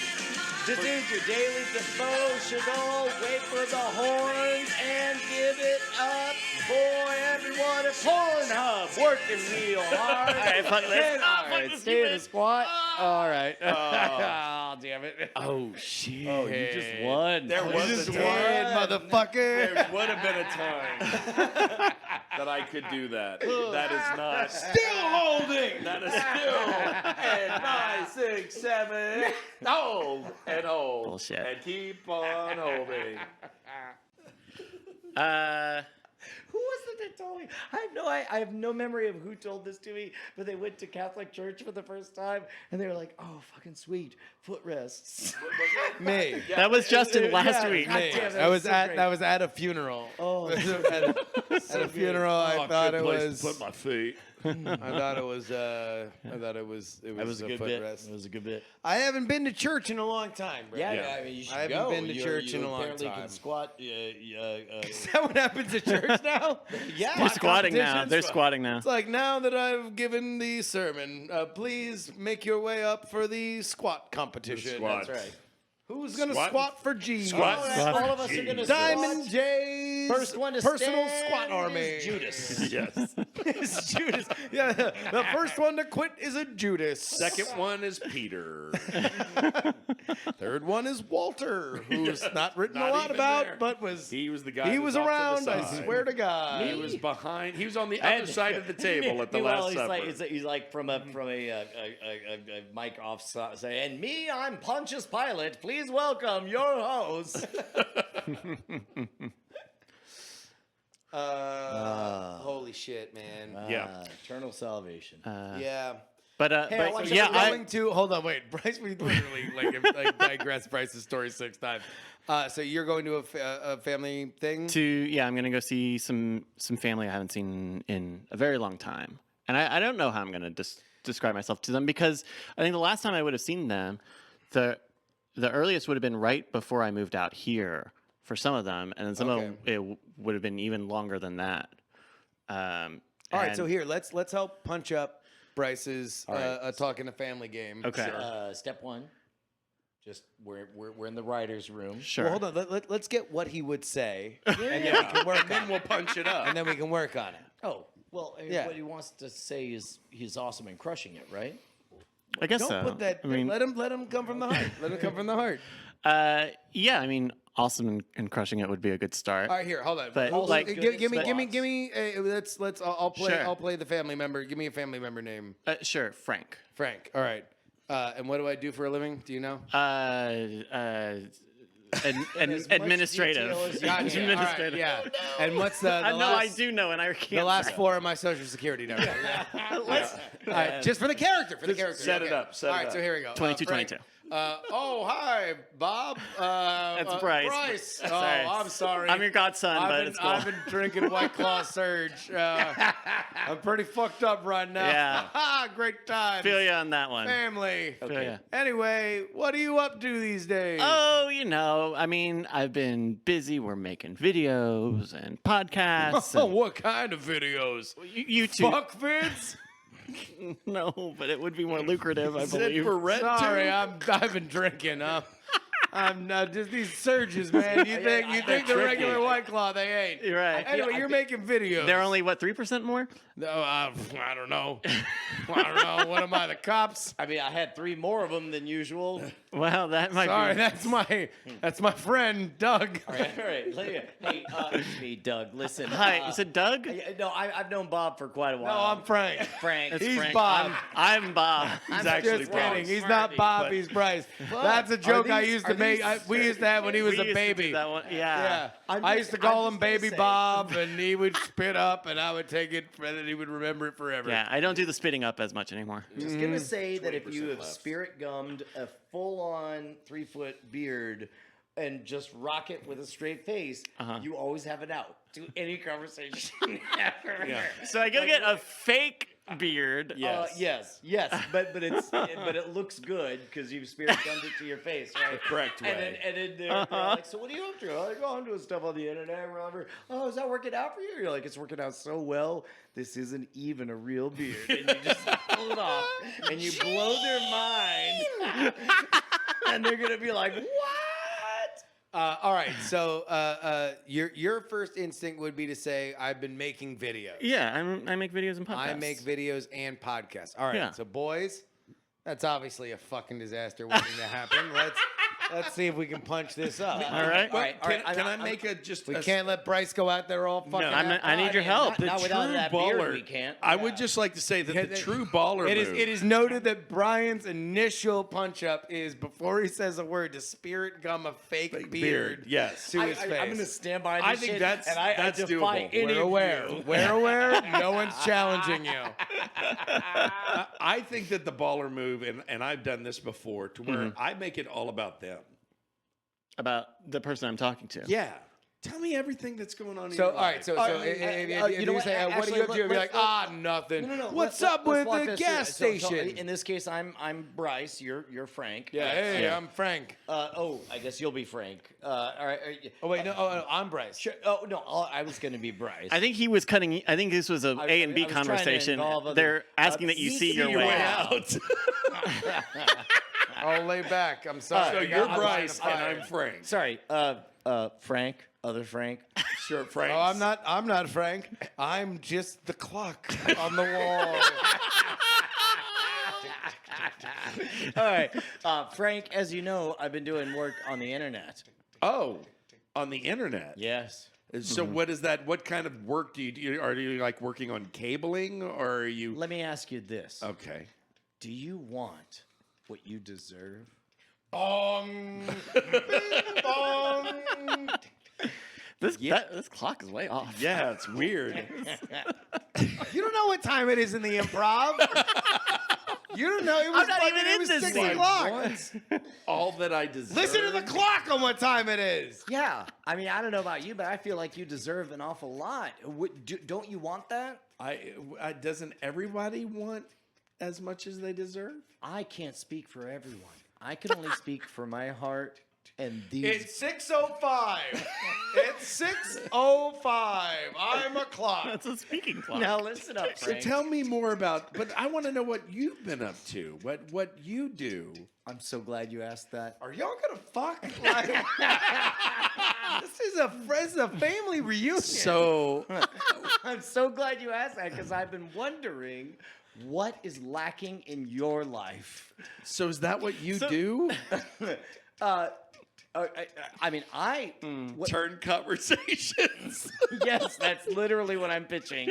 This is your daily devotional. Wait for the horns and give it up for every one of Pornhub, working real hard. All right, fuck this. All right, stay in the squat. All right. Oh, damn it. Oh shit! Oh, you just won. There You was just a won. time. motherfucker. There would have been a time that I could do that. That is not. Still holding. That is still. And 9, 6, 7. Hold. And hold. Bullshit. And keep on holding. Who was it that told me? I have no memory of who told this to me, but they went to Catholic church for the first time, and they were like, "Oh, fucking sweet, footrests." Me. That was Justin last yeah. week. God Me. damn, I was so at great. that was at a funeral. Oh, at a funeral, I thought it was. Put my feet. I thought it was. I thought it was. It that was a good bit. footrest. It was a good bit. I haven't been to church in a long time, bro. Yeah, I mean, you should I haven't go. been to church in a long apparently time. Can squat. Is that what happens at church now? Yeah. They're squatting now. competitions? They're squatting now. It's like now that I've given the sermon, please make your way up for the squat competition. squat. That's right. Who's gonna Squat. squat for G? Squat. All of us are gonna Diamond squat. J's First one to personal stand squat army. is Judas. Yes. It's Judas. Yeah, the first one to quit is a Judas. Second one is Peter. Third one is Walter, who's not written Not a lot even about, there. but was He was the guy. he who was off to the around. I side. swear to God. He was behind. He was on the other side of the table at the Meanwhile, Last Supper. he's like from a mic off saying, "And me, I'm Pontius Pilate. Please welcome your host." Holy shit, man. Yeah. Eternal salvation. Yeah. But Hey, I but want yeah, you to I Going to hold on, wait, Bryce. We literally like digress Bryce's story 6 times. So you're going to a family thing? I'm gonna go see some family I haven't seen in a very long time, and I don't know how I'm gonna describe myself to them because I think the last time I would have seen them, the earliest would have been right before I moved out here for some of them, and then some of them would have been even longer than that. All right, so here let's help punch up Bryce's talking to family game. Okay. Step one, just we're in the writers' room. Sure. Well, hold on. Let's get what he would say, and then we can work. Then we'll punch it up. and then we can work on it. Oh, well, Yeah. what he wants to say is he's awesome and crushing it, right? I guess Don't so. put that. I mean, let him come from the heart. Let him come from the heart. yeah. I mean, awesome and crushing it would be a good start. All right, here, hold on. But, Hold- like- give me. Squats. Let's. I'll play the family member. Give me a family member name. Sure, Frank. Frank. All right. And what do I do for a living? Do you know? Administrative. detail as you Gotcha. can. All right, Administrative. yeah. And what's the I know last, I do know, and I can't. the last say. 4 of my social security number? Let's- All right, just for the character. set it Okay. up, set All it right, up. so here we go. 22, Frank. 22. Hi, Bob. That's Bryce. Bryce. Oh, Sorry. I'm sorry. I'm your godson, but it's cool. I've been drinking White Claw Surge. I'm pretty fucked up right now. Yeah. Great time. Feel you on that one. Family. Feel ya. Anyway, what are you up to these days? Oh, I mean, I've been busy. We're making videos and podcasts. Oh, and what kind of videos? YouTube. Fuck vids? No, but it would be more lucrative, I Is it believe. for rent Sorry, too? I've been drinking. I'm not just these surges, man. You think the tricky. regular White Claw, they ain't. You're right. Anyway, you're making videos. They're only, 3% more? No, I don't know. I don't know. What am I, the cops? I mean, I had 3 more of them than usual. Well, that might Sorry, be. that's my friend Doug. All right. Hey, it's me, Doug. Listen. Hi, is it Doug? No, I've known Bob for quite a No, while. I'm Frank. Frank. It's He's Frank. Bob. I'm Bob. He's actually Just Bob. kidding. He's not Bob. He's Bryce. That's a joke I used to make. We used to have when he was We a used to do baby. that one. Yeah, I'm I just- used to call I'm him just gonna Baby say- Bob, and he would spit up, and I would take it, and then he would remember it forever. Yeah, I don't do the spitting up as much anymore. I was gonna say that if you 20% have left. spirit gummed a full-on 3-foot beard and just rock it with a straight face, you always have an out to any conversation. Yeah. So I go get a fake beard. Yes. yes, but it looks good because you've spirit gummed it to your face, right? The correct way. And then they're like, so what are you up to? I'm like, oh, I'm doing stuff on the internet, whatever. Oh, is that working out for you? You're like, it's working out so well. This isn't even a real beard, and you just pull it off, and you blow their mind, and they're gonna be like, what? All right, so your first instinct would be to say, I've been making videos. Yeah, I make videos and podcasts. I make videos and podcasts. All right, Yeah. so boys, that's obviously a fucking disaster waiting to happen. Let's see if we can punch this up. All right. Can I make a just? We a- can't let Bryce go out there all fucking. I need your help. Not without true that baller. beard, we can't. I would just like to say that the true baller It move. is noted that Brian's initial punch up is before he says a word to spirit gum a fake beard. Yes. To his face. I'm going to stand by this I think shit, that's- and I that's defy doable. any We're of aware. you. We're aware. No one's challenging you. I think that the baller move, and I've done this before, to where Mm-hmm. I make it all about them. About the person I'm talking to. Yeah. Tell me everything that's going on in So, your all right. life. So, you know you what? say, what do you Actually, do? Be let's- like, nothing. No. What's let's up walk with the this through. gas So, station? in this case, I'm Bryce. You're Frank. Yeah. Hey, I'm Frank. I guess you'll be Frank. All right. Oh wait, no, I'm Bryce. Sure. Oh no, I was going to be Bryce. I think he was cutting. I think this was a A and B I was trying to conversation. involve other- They're asking that you see your way out. I'll lay back. I'm sorry. So I you're got Bryce line of and fire. I'm Frank. Sorry. Frank. Other Frank. Sure, Frank. Oh, I'm not Frank. I'm just the clock on the wall. All right. Frank, as you know, I've been doing work on the internet. Oh, on the internet. Yes. So what is that? What kind of work do you do? Are you like working on cabling, or are you? Let me ask you this. Okay. Do you want what you deserve? Bong. Bing bong. This clock is way off. Yeah, it's weird. You don't know what time it is in the improv. You don't know. It was I'm not even in it was this 6 scene. o'clock. All that I deserve. Listen to the clock on what time it is. Yeah. I mean, I don't know about you, but I feel like you deserve an awful lot. Don't you want that? I doesn't everybody want as much as they deserve? I can't speak for everyone. I can only speak for my heart and these. It's 6:05. It's 6:05. I'm a clock. That's a speaking clock. Now listen up, So Frank. tell me more about. But I want to know what you've been up to. What you do. I'm so glad you asked that. Are y'all gonna fuck? Like, this is a family reunion. So I'm so glad you asked that because I've been wondering what is lacking in your life. so is that what you do? I mean, what, Turn conversations. yes, that's literally what I'm pitching.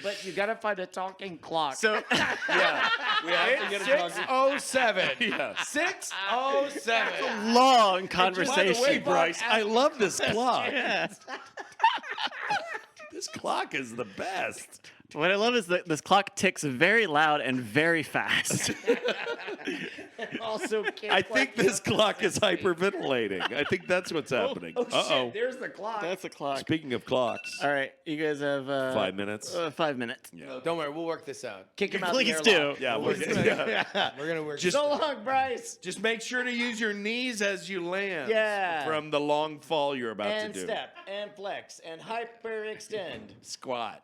But you gotta find a talking clock. So yeah, we have to get a It's 6:07. Yeah. 6:07. long By the conversation. way, Bryce, I love this clock. Yeah. This clock is the best. What I love is that this clock ticks very loud and very fast. also, I think this clock is hyperventilating. I think that's what's happening. Oh Uh-oh. shit! There's the clock. That's the clock. Speaking of clocks, All right, you guys have 5 minutes. 5 minutes. No, don't worry, we'll work this out. Kick him out. Please the do. airlock. Yeah, We're gonna work. Just- So long, Bryce. Just make sure to use your knees as you land. Yeah. From the long fall you're about And to do. step and flex and hyperextend. Squat.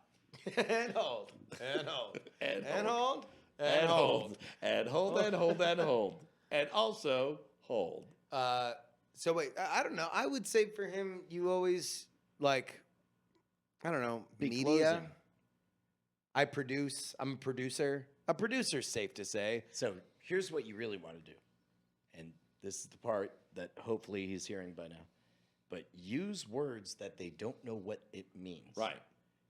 and hold. And hold. And And hold. And hold. And hold and hold and hold. And also hold. So wait, I don't know. I would say for him, you always like, I don't know, Be media. closing. I produce. I'm a producer. A producer's safe to say. So here's what you really want to do. And this is the part that hopefully he's hearing by now. But use words that they don't know what it means. Right.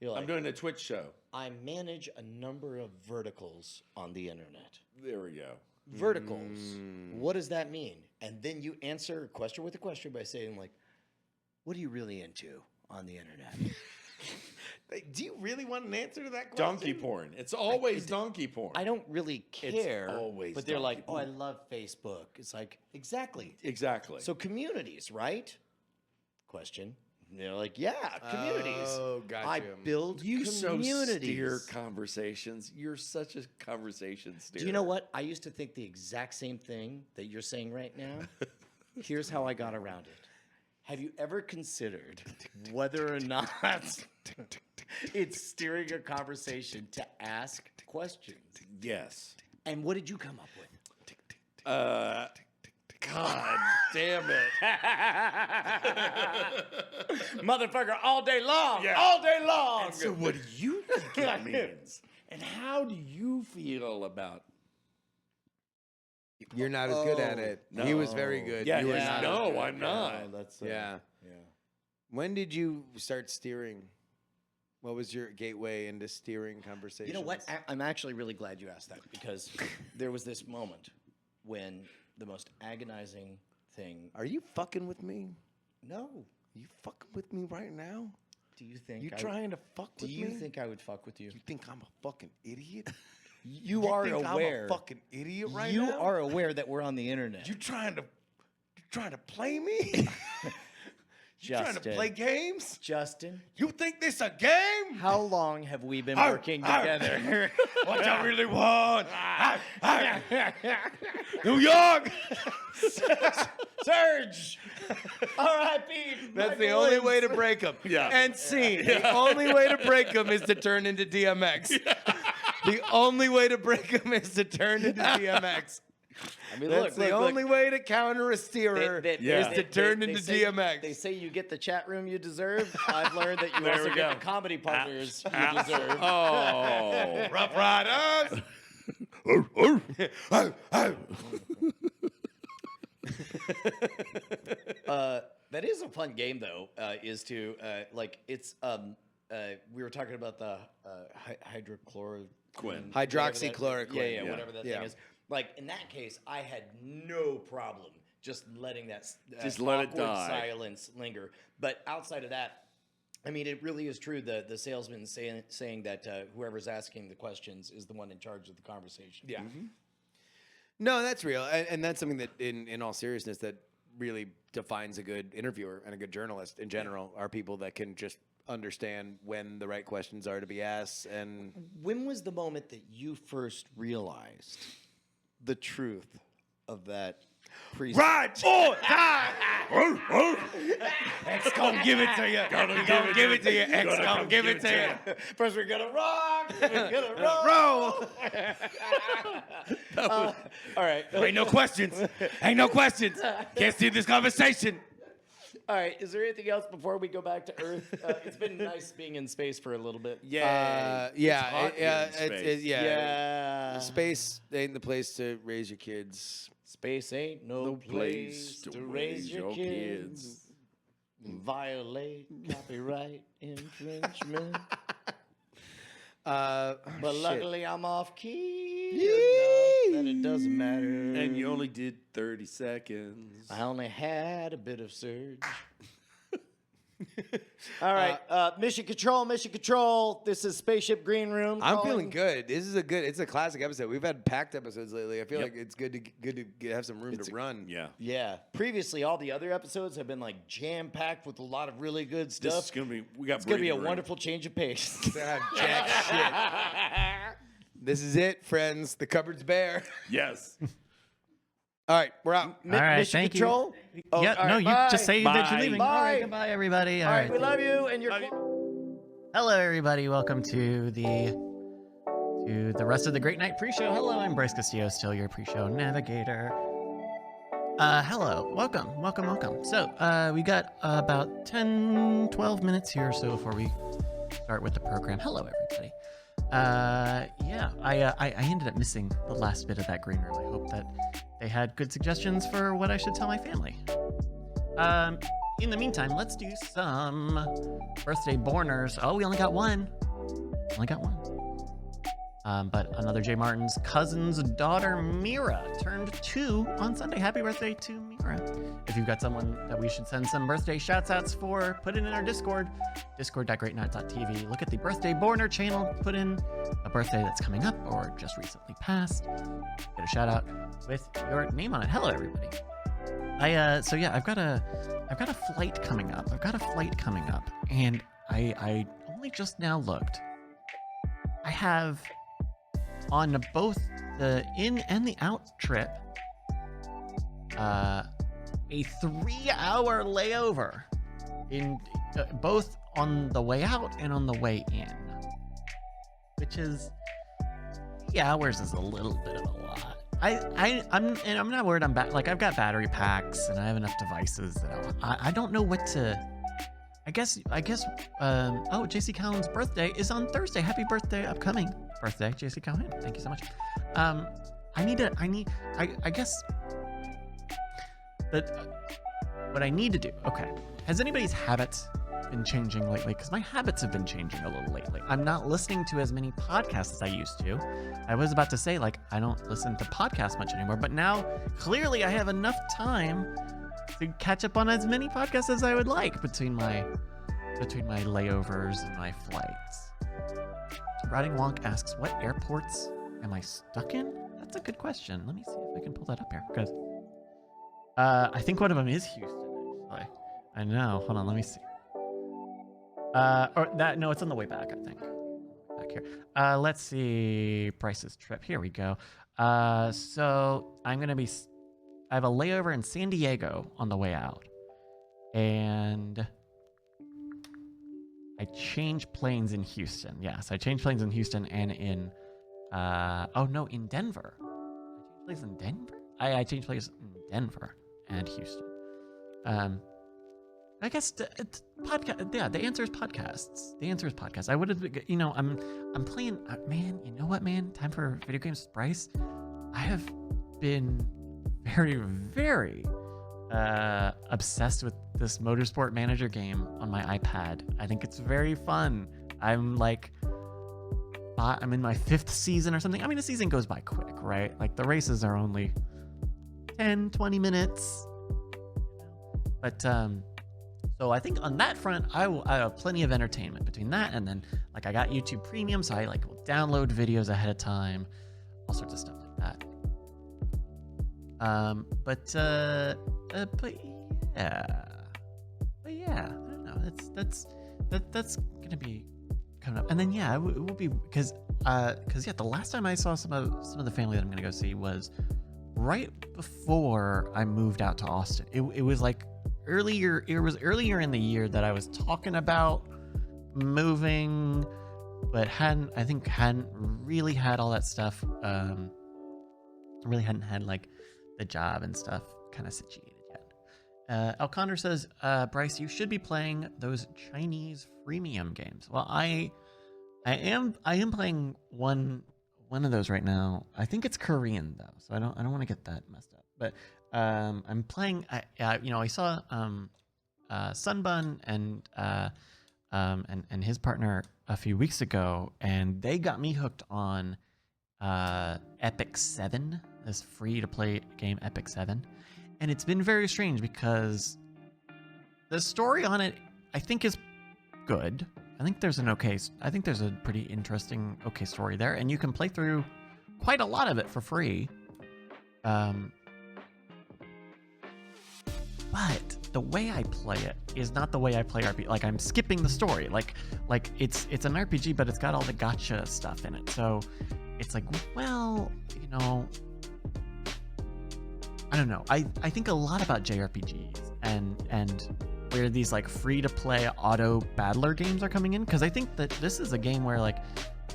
You're like, I'm doing a Twitch show. I manage a number of verticals on the internet. There we go. Verticals. What does that mean? And then you answer a question with a question by saying, like, what are you really into on the internet? Do you really want an answer to that question? Donkey porn. It's always donkey porn. I don't really care. always but they're like, donkey oh, I porn. love Facebook. It's like, exactly. Exactly. So communities, right? Question. And they're like, yeah, communities. Oh, got I you. build you so communities. steer conversations. You're such a conversation steer. Do you know what? I used to think the exact same thing that you're saying right now. Here's how I got around it. Have you ever considered whether or not it's steering a conversation to ask questions? Yes. And what did you come up with? God damn it. Motherfucker, all day long. Yeah. All day long. And so what do you think it means? And how do you feel about You're not as good at it. He was very good. Yeah, you were yeah. not. No, as good. I'm not. That's Yeah. yeah. When did you start steering? What was your gateway into steering conversations? You know what? I'm actually really glad you asked that because there was this moment when the most agonizing thing. Are you fucking with me? No. You fucking with me right now? Do you think You I trying to fuck Do with you me? think I would fuck with you? You think I'm a fucking idiot? You are think aware. I'm a fucking idiot right you now? are aware that we're on the internet. You trying to play me? You trying to Justin. play games? Justin, You think this a game? how long have we been Arr, working arr. together? What y'all really want? New York. Surge! R.I.P. That's the only way to break them. Yeah. And scene. The only way to break them is to turn into DMX. The only way to break them is to turn into DMX. I mean, That's the only way to counter a steerer is to turn into DMX. They say you get the chat room you deserve. I've learned that you There also we get go. the comedy partners you deserve. Oh. Rough Riders. That is a fun game, though. Is to like it's we were talking about the hydrochloroquine, Hydroxychloroquine. yeah, whatever that Yeah. thing is. Like in that case, I had no problem just letting that Just let it awkward die. silence linger. But outside of that, I mean, it really is true. The salesman saying that whoever's asking the questions is the one in charge of the conversation. Yeah. No, that's real. And that's something that, in all seriousness, that really defines a good interviewer and a good journalist in general are people that can just understand when the right questions are to be asked. And When was the moment that you first realized the truth of that right or die. X gon' give it to you. Gonna give it to you. X gon' give it to you. First we're gonna rock, then we're gonna roll. All right. Ain't no questions. Ain't no questions. Can't see this conversation. All right. Is there anything else before we go back to Earth? It's been nice being in space for a little bit. Hot here in space. Yeah. Space ain't the place to raise your kids. Space ain't no place to raise your kids. Violate copyright infringement. But luckily I'm off key enough that it doesn't matter. And you only did 30 seconds. I only had a bit of surge. All right, mission control. This is Spaceship Green Room. I'm calling. feeling good. This is it's a classic episode. We've had packed episodes lately. I feel like it's good to have some room to run. Yeah. Yeah. Previously, all the other episodes have been like jam packed with a lot of really good stuff. This is going to be, we got It's gonna be a breathing room. wonderful change of pace. Jack shit. This is it, friends. The cupboard's bare. Yes. All right, we're out. All right, mission thank you. control. Oh, Yeah, all no, right, you bye. just say that Bye. you're leaving. All right, Bye. goodbye, everybody. All right, we love you, and you're. Hello, everybody. Welcome to the rest of the Great Night pre-show. Hello, I'm Bryce Castillo, still your pre-show navigator. Hello, welcome. So, we got about 10, 12 minutes here or so before we start with the program. Hello, everybody. Yeah, I ended up missing the last bit of that green room. I hope that they had good suggestions for what I should tell my family. In the meantime, let's do some birthday borners. Oh, we only got one. But another Jay Martin's cousin's daughter, Mira, turned 2 on Sunday. Happy birthday to Mira. If you've got someone that we should send some birthday shouts-outs for, put it in our Discord, discord.greatnight.tv. Look at the birthday borner channel, put in a birthday that's coming up or just recently passed. Get a shout-out with your name on it. Hello, everybody. So yeah, I've got a flight coming up. And I only just now looked. I have on both the in and the out trip a 3-hour layover in both on the way out and on the way in, which is 3 hours is a little bit of a lot. I'm not worried. I'm like I've got battery packs and I have enough devices that I don't know what to. I guess. Oh, JC Calhoun's birthday is on Thursday. Happy birthday, upcoming birthday, JC Calhoun. Thank you so much. I guess that what I need to do. Okay. Has anybody's habits been changing lately? Because my habits have been changing a little lately. I'm not listening to as many podcasts as I used to. I was about to say, like, I don't listen to podcasts much anymore, but now clearly I have enough time to catch up on as many podcasts as I would like between my layovers and my flights. Riding Wonk asks, what airports am I stuck in? That's a good question. Let me see if I can pull that up here. Because I think one of them is Houston, actually. I know. Hold on, let me see. No, it's on the way back, I think. Back here. Let's see. Bryce's trip. Here we go. So I'm gonna be. I have a layover in San Diego on the way out, and I changed planes in Houston. Yes, I changed planes in Houston and in. In Denver. I changed planes in Denver. I changed planes in Denver and Houston. I guess podcast. Yeah, the answer is podcasts. The answer is podcasts. I would have, I'm playing. Man, you know what, man? Time for video games with Bryce. I have been very, very obsessed with this Motorsport Manager game on my iPad. I think it's very fun. I'm in my 5th season or something. I mean, a season goes by quick, right? Like the races are only 10, 20 minutes. But so I think on that front, I have plenty of entertainment between that and then like I got YouTube Premium, so I will download videos ahead of time, all sorts of stuff like that. But yeah, I don't know. That's gonna be coming up, and then it will be because the last time I saw some of the family that I'm gonna go see was right before I moved out to Austin. It was like earlier. It was earlier in the year that I was talking about moving, but hadn't really had all that stuff. Really hadn't had like the job and stuff kind of situated yet. El Condor says, Bryce, you should be playing those Chinese freemium games. Well, I am playing one of those right now. I think it's Korean though, so I don't want to get that messed up. But I'm playing. I saw Sunbun and his partner a few weeks ago, and they got me hooked on Epic 7, this free-to-play game, Epic 7. And it's been very strange because the story on it, I think, is good. I think there's a pretty interesting, okay story there, and you can play through quite a lot of it for free. But the way I play it is not the way I play RPG. Like, I'm skipping the story. Like it's an RPG, but it's got all the gotcha stuff in it. So it's like, well, I don't know. I think a lot about JRPGs and where these like free to play auto battler games are coming in, because I think that this is a game where like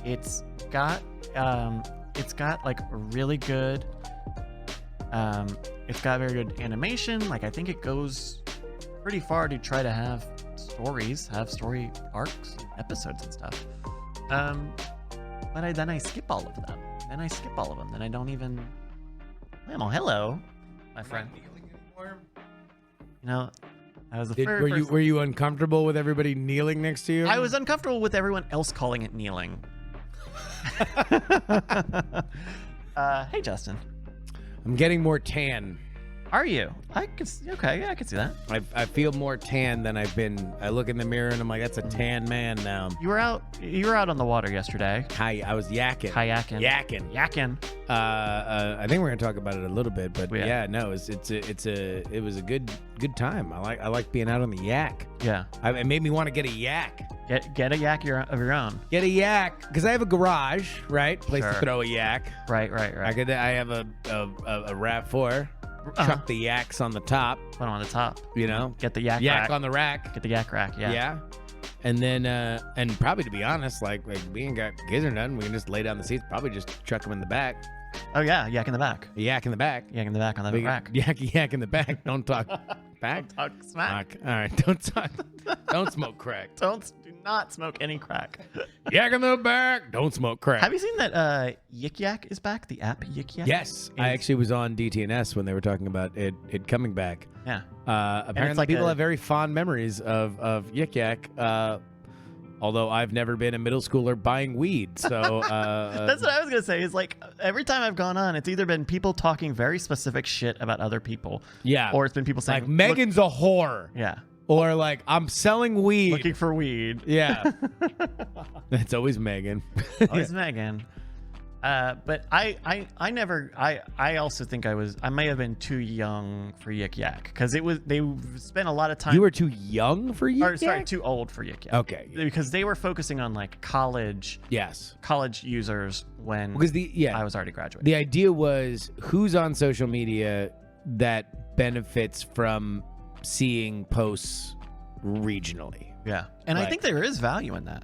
it's got like a really good it's got very good animation. Like I think it goes pretty far to try to have story arcs, and episodes and stuff. But then I skip all of them. Then I don't even. Well, hello, my friend. I was the third person. Were you uncomfortable with everybody kneeling next to you? I was uncomfortable with everyone else calling it kneeling. Hey, Justin. I'm getting more tan. Are you? Okay, yeah, I can see that. I feel more tan than I've been. I look in the mirror and I'm like, that's a tan man now. You were out on the water yesterday. I was yakking. Yakking. I think we're gonna talk about it a little bit, but it was a good time. I like being out on the yak. Yeah. It made me want to get a yak. Get a yak of your own. Get a yak, because I have a garage, right? Place to throw a yak. Right. I have a RAV4. Chuck the yaks on the top. Put them on the top. Get the yak rack on the rack. Get the yak rack. Yeah. Yeah. And then, and probably to be honest, like we ain't got kids or nothing. We can just lay down the seats. Probably just chuck them in the back. Oh yeah, yak in the back. A yak in the back. Yak in the back on the Big rack. yak in the back. Don't talk back. Talk smack. Fuck. All right, don't talk. Don't smoke crack. Do not smoke any crack. Yak in the back. Don't smoke crack. Have you seen that Yik Yak is back? The app Yik Yak? Yes, I actually was on DTNS when they were talking about it coming back. Yeah. Apparently, like people a- have very fond memories of Yik Yak. Although I've never been a middle schooler buying weed, so That's what I was gonna say. Is like every time I've gone on, it's either been people talking very specific shit about other people, yeah, or it's been people saying like Megan's a whore, yeah, or like I'm selling weed. looking for weed. Yeah, it's always Megan. Always Megan. But I also think I may have been too young for Yik Yak because they spent a lot of time. You were too young for Yik or, sorry, Yak? too old for Yik Yak. Okay. Because they were focusing on like college Yes. users when Because I was already graduating. the idea was who's on social media that benefits from seeing posts regionally. Yeah, and I Like- think there is value in that.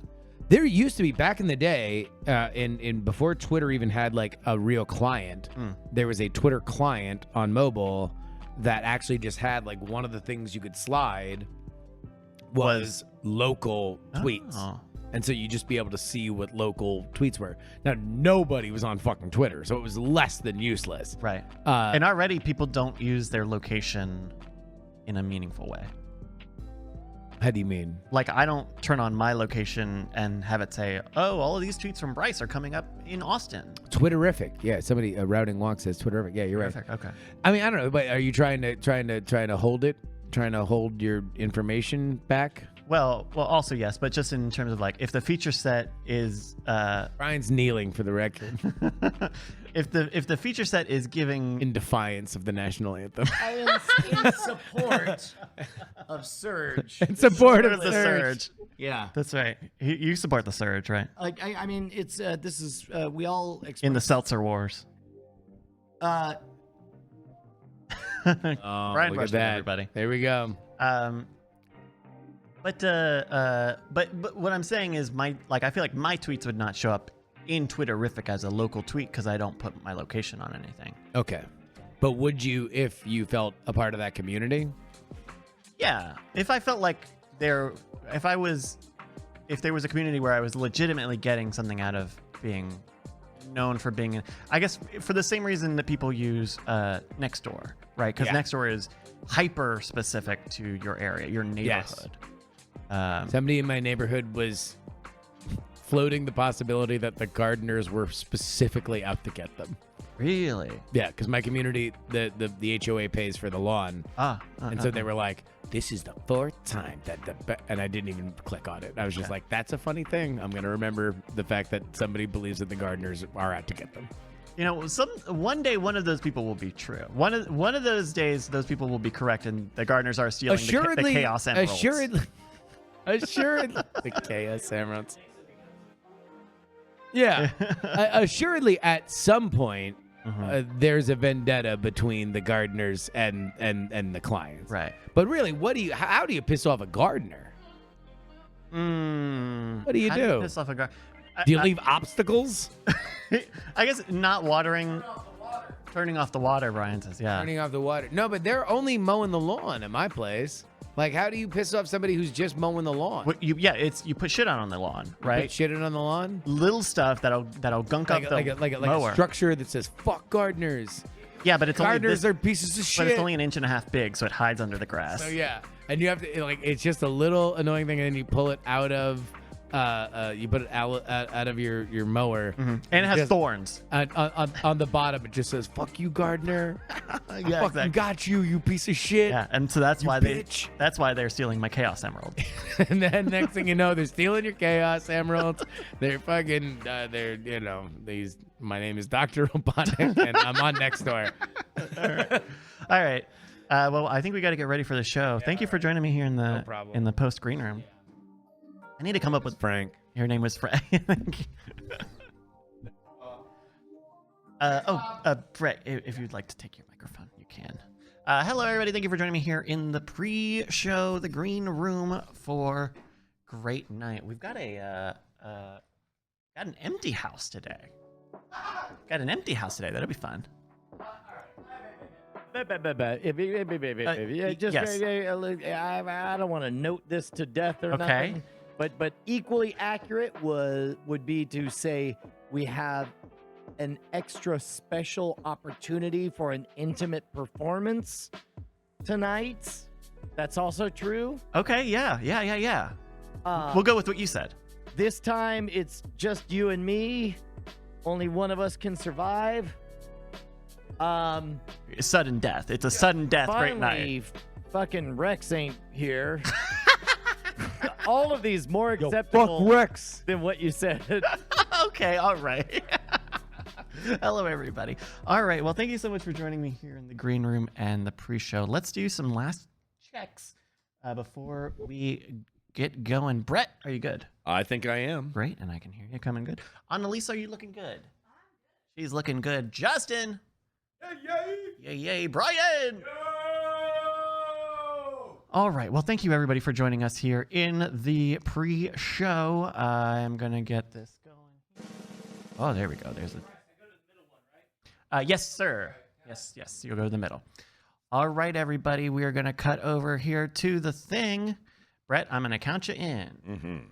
There used to be back in the day, in before Twitter even had like a real client. There was a Twitter client on mobile that actually just had like one of the things you could slide was local tweets, and so you just be able to see what local tweets were. Now nobody was on fucking Twitter, so it was less than useless. Right. And already people don't use their location in a meaningful way. How do you mean? Like, I don't turn on my location and have it say, oh, all of these tweets from Bryce are coming up in Austin. Twitterific. Yeah, somebody Routing Walk says Twitterific. Yeah, you're right. Perfect. Okay. I mean, I don't know, but are you trying to hold it? Trying to hold your information back? Well, also yes, but just in terms of like, if the feature set is Brian's kneeling for the record if the feature set is giving in defiance of the national anthem. In support of Surge. In support of of the Surge. surge. Yeah. That's right. You support the surge, right? Like I mean, it's this is we all In the Seltzer Wars. uh Oh, Brian look Bush, at that. everybody. There we go. But what I'm saying is I feel like my tweets would not show up in Twitterific as a local tweet because I don't put my location on anything. Okay. But would you if you felt a part of that community? Yeah. If I felt like if there was a community where I was legitimately getting something out of being known for being, I guess for the same reason that people use Nextdoor, right? Because Nextdoor is hyper specific to your area, your neighborhood. Somebody in my neighborhood was floating the possibility that the gardeners were specifically out to get them. Really? Yeah, because my community, the HOA pays for the lawn. And so they were like, this is the fourth time that and I didn't even click on it. I was just like, that's a funny thing. I'm going to remember the fact that somebody believes that the gardeners are out to get them. You know, one day one of those people will be true. One of those days, those people will be correct, and the gardeners are stealing the Chaos Emeralds. Assuredly, the Chaos Emeralds. Yeah, assuredly, at some point, there's a vendetta between the gardeners and the clients. Right. But really, how do you piss off a gardener? What do you do? Piss off a gardener? Do you leave obstacles? I guess not watering. Turning off the water, Brian says. Yeah. Turning off the water. No, but they're only mowing the lawn at my place. Like, how do you piss off somebody who's just mowing the lawn? You put shit out on the lawn, right? Put shit on the lawn? Little stuff that'll gunk up the like mower. a structure that says "fuck gardeners." Yeah, but it's Gardeners only are pieces of shit. But it's only 1.5 inches big, so it hides under the grass. So yeah, and you have to it's just a little annoying thing, and then you pull it out of you put it out of your mower, and it has thorns. On the bottom, it just says "fuck you, gardener." Yeah, I fucking got you, you piece of shit. Yeah, and so that's why bitch. that's why they're stealing my Chaos Emerald. And then next thing you know, they're stealing your Chaos Emeralds. They're fucking my name is Dr. Robotnik, and I'm on Nextdoor. All right. Well, I think we got to get ready for the show. Thank you for joining me here in the post green room. I need to come up with Frank. Your name was Frank. Brett, if you'd like to take your microphone, you can. Hello, everybody. Thank you for joining me here in the pre-show, the green room for Great Night. We've got got an empty house today. Got an empty house today. That'll be fun. Just, yes. I don't want to note this to death or Okay. nothing, but equally accurate would be to say we have an extra special opportunity for an intimate performance tonight. That's also true. Okay, yeah. Uh, We'll go with what you said. This time it's just you and me. Only one of us can survive. Sudden death. It's a sudden death great night. Finally, fucking Rex ain't here. All of these more acceptable Rex. than what you said. Okay, all right. Hello, everybody. All right, well, thank you so much for joining me here in the green room and the pre-show. Let's do some last checks before we get going. Brett, are you good? I think I am. Great, and I can hear you coming good. Annalisa, are you looking good? She's looking good. Justin. Yay. Brian. All right. Well, thank you, everybody, for joining us here in the pre-show. I'm going to get this going. Oh, there we go. There's a... yes, sir. Yes. You'll go to the middle. All right, everybody. We are going to cut over here to the thing. Brett, I'm going to count you in.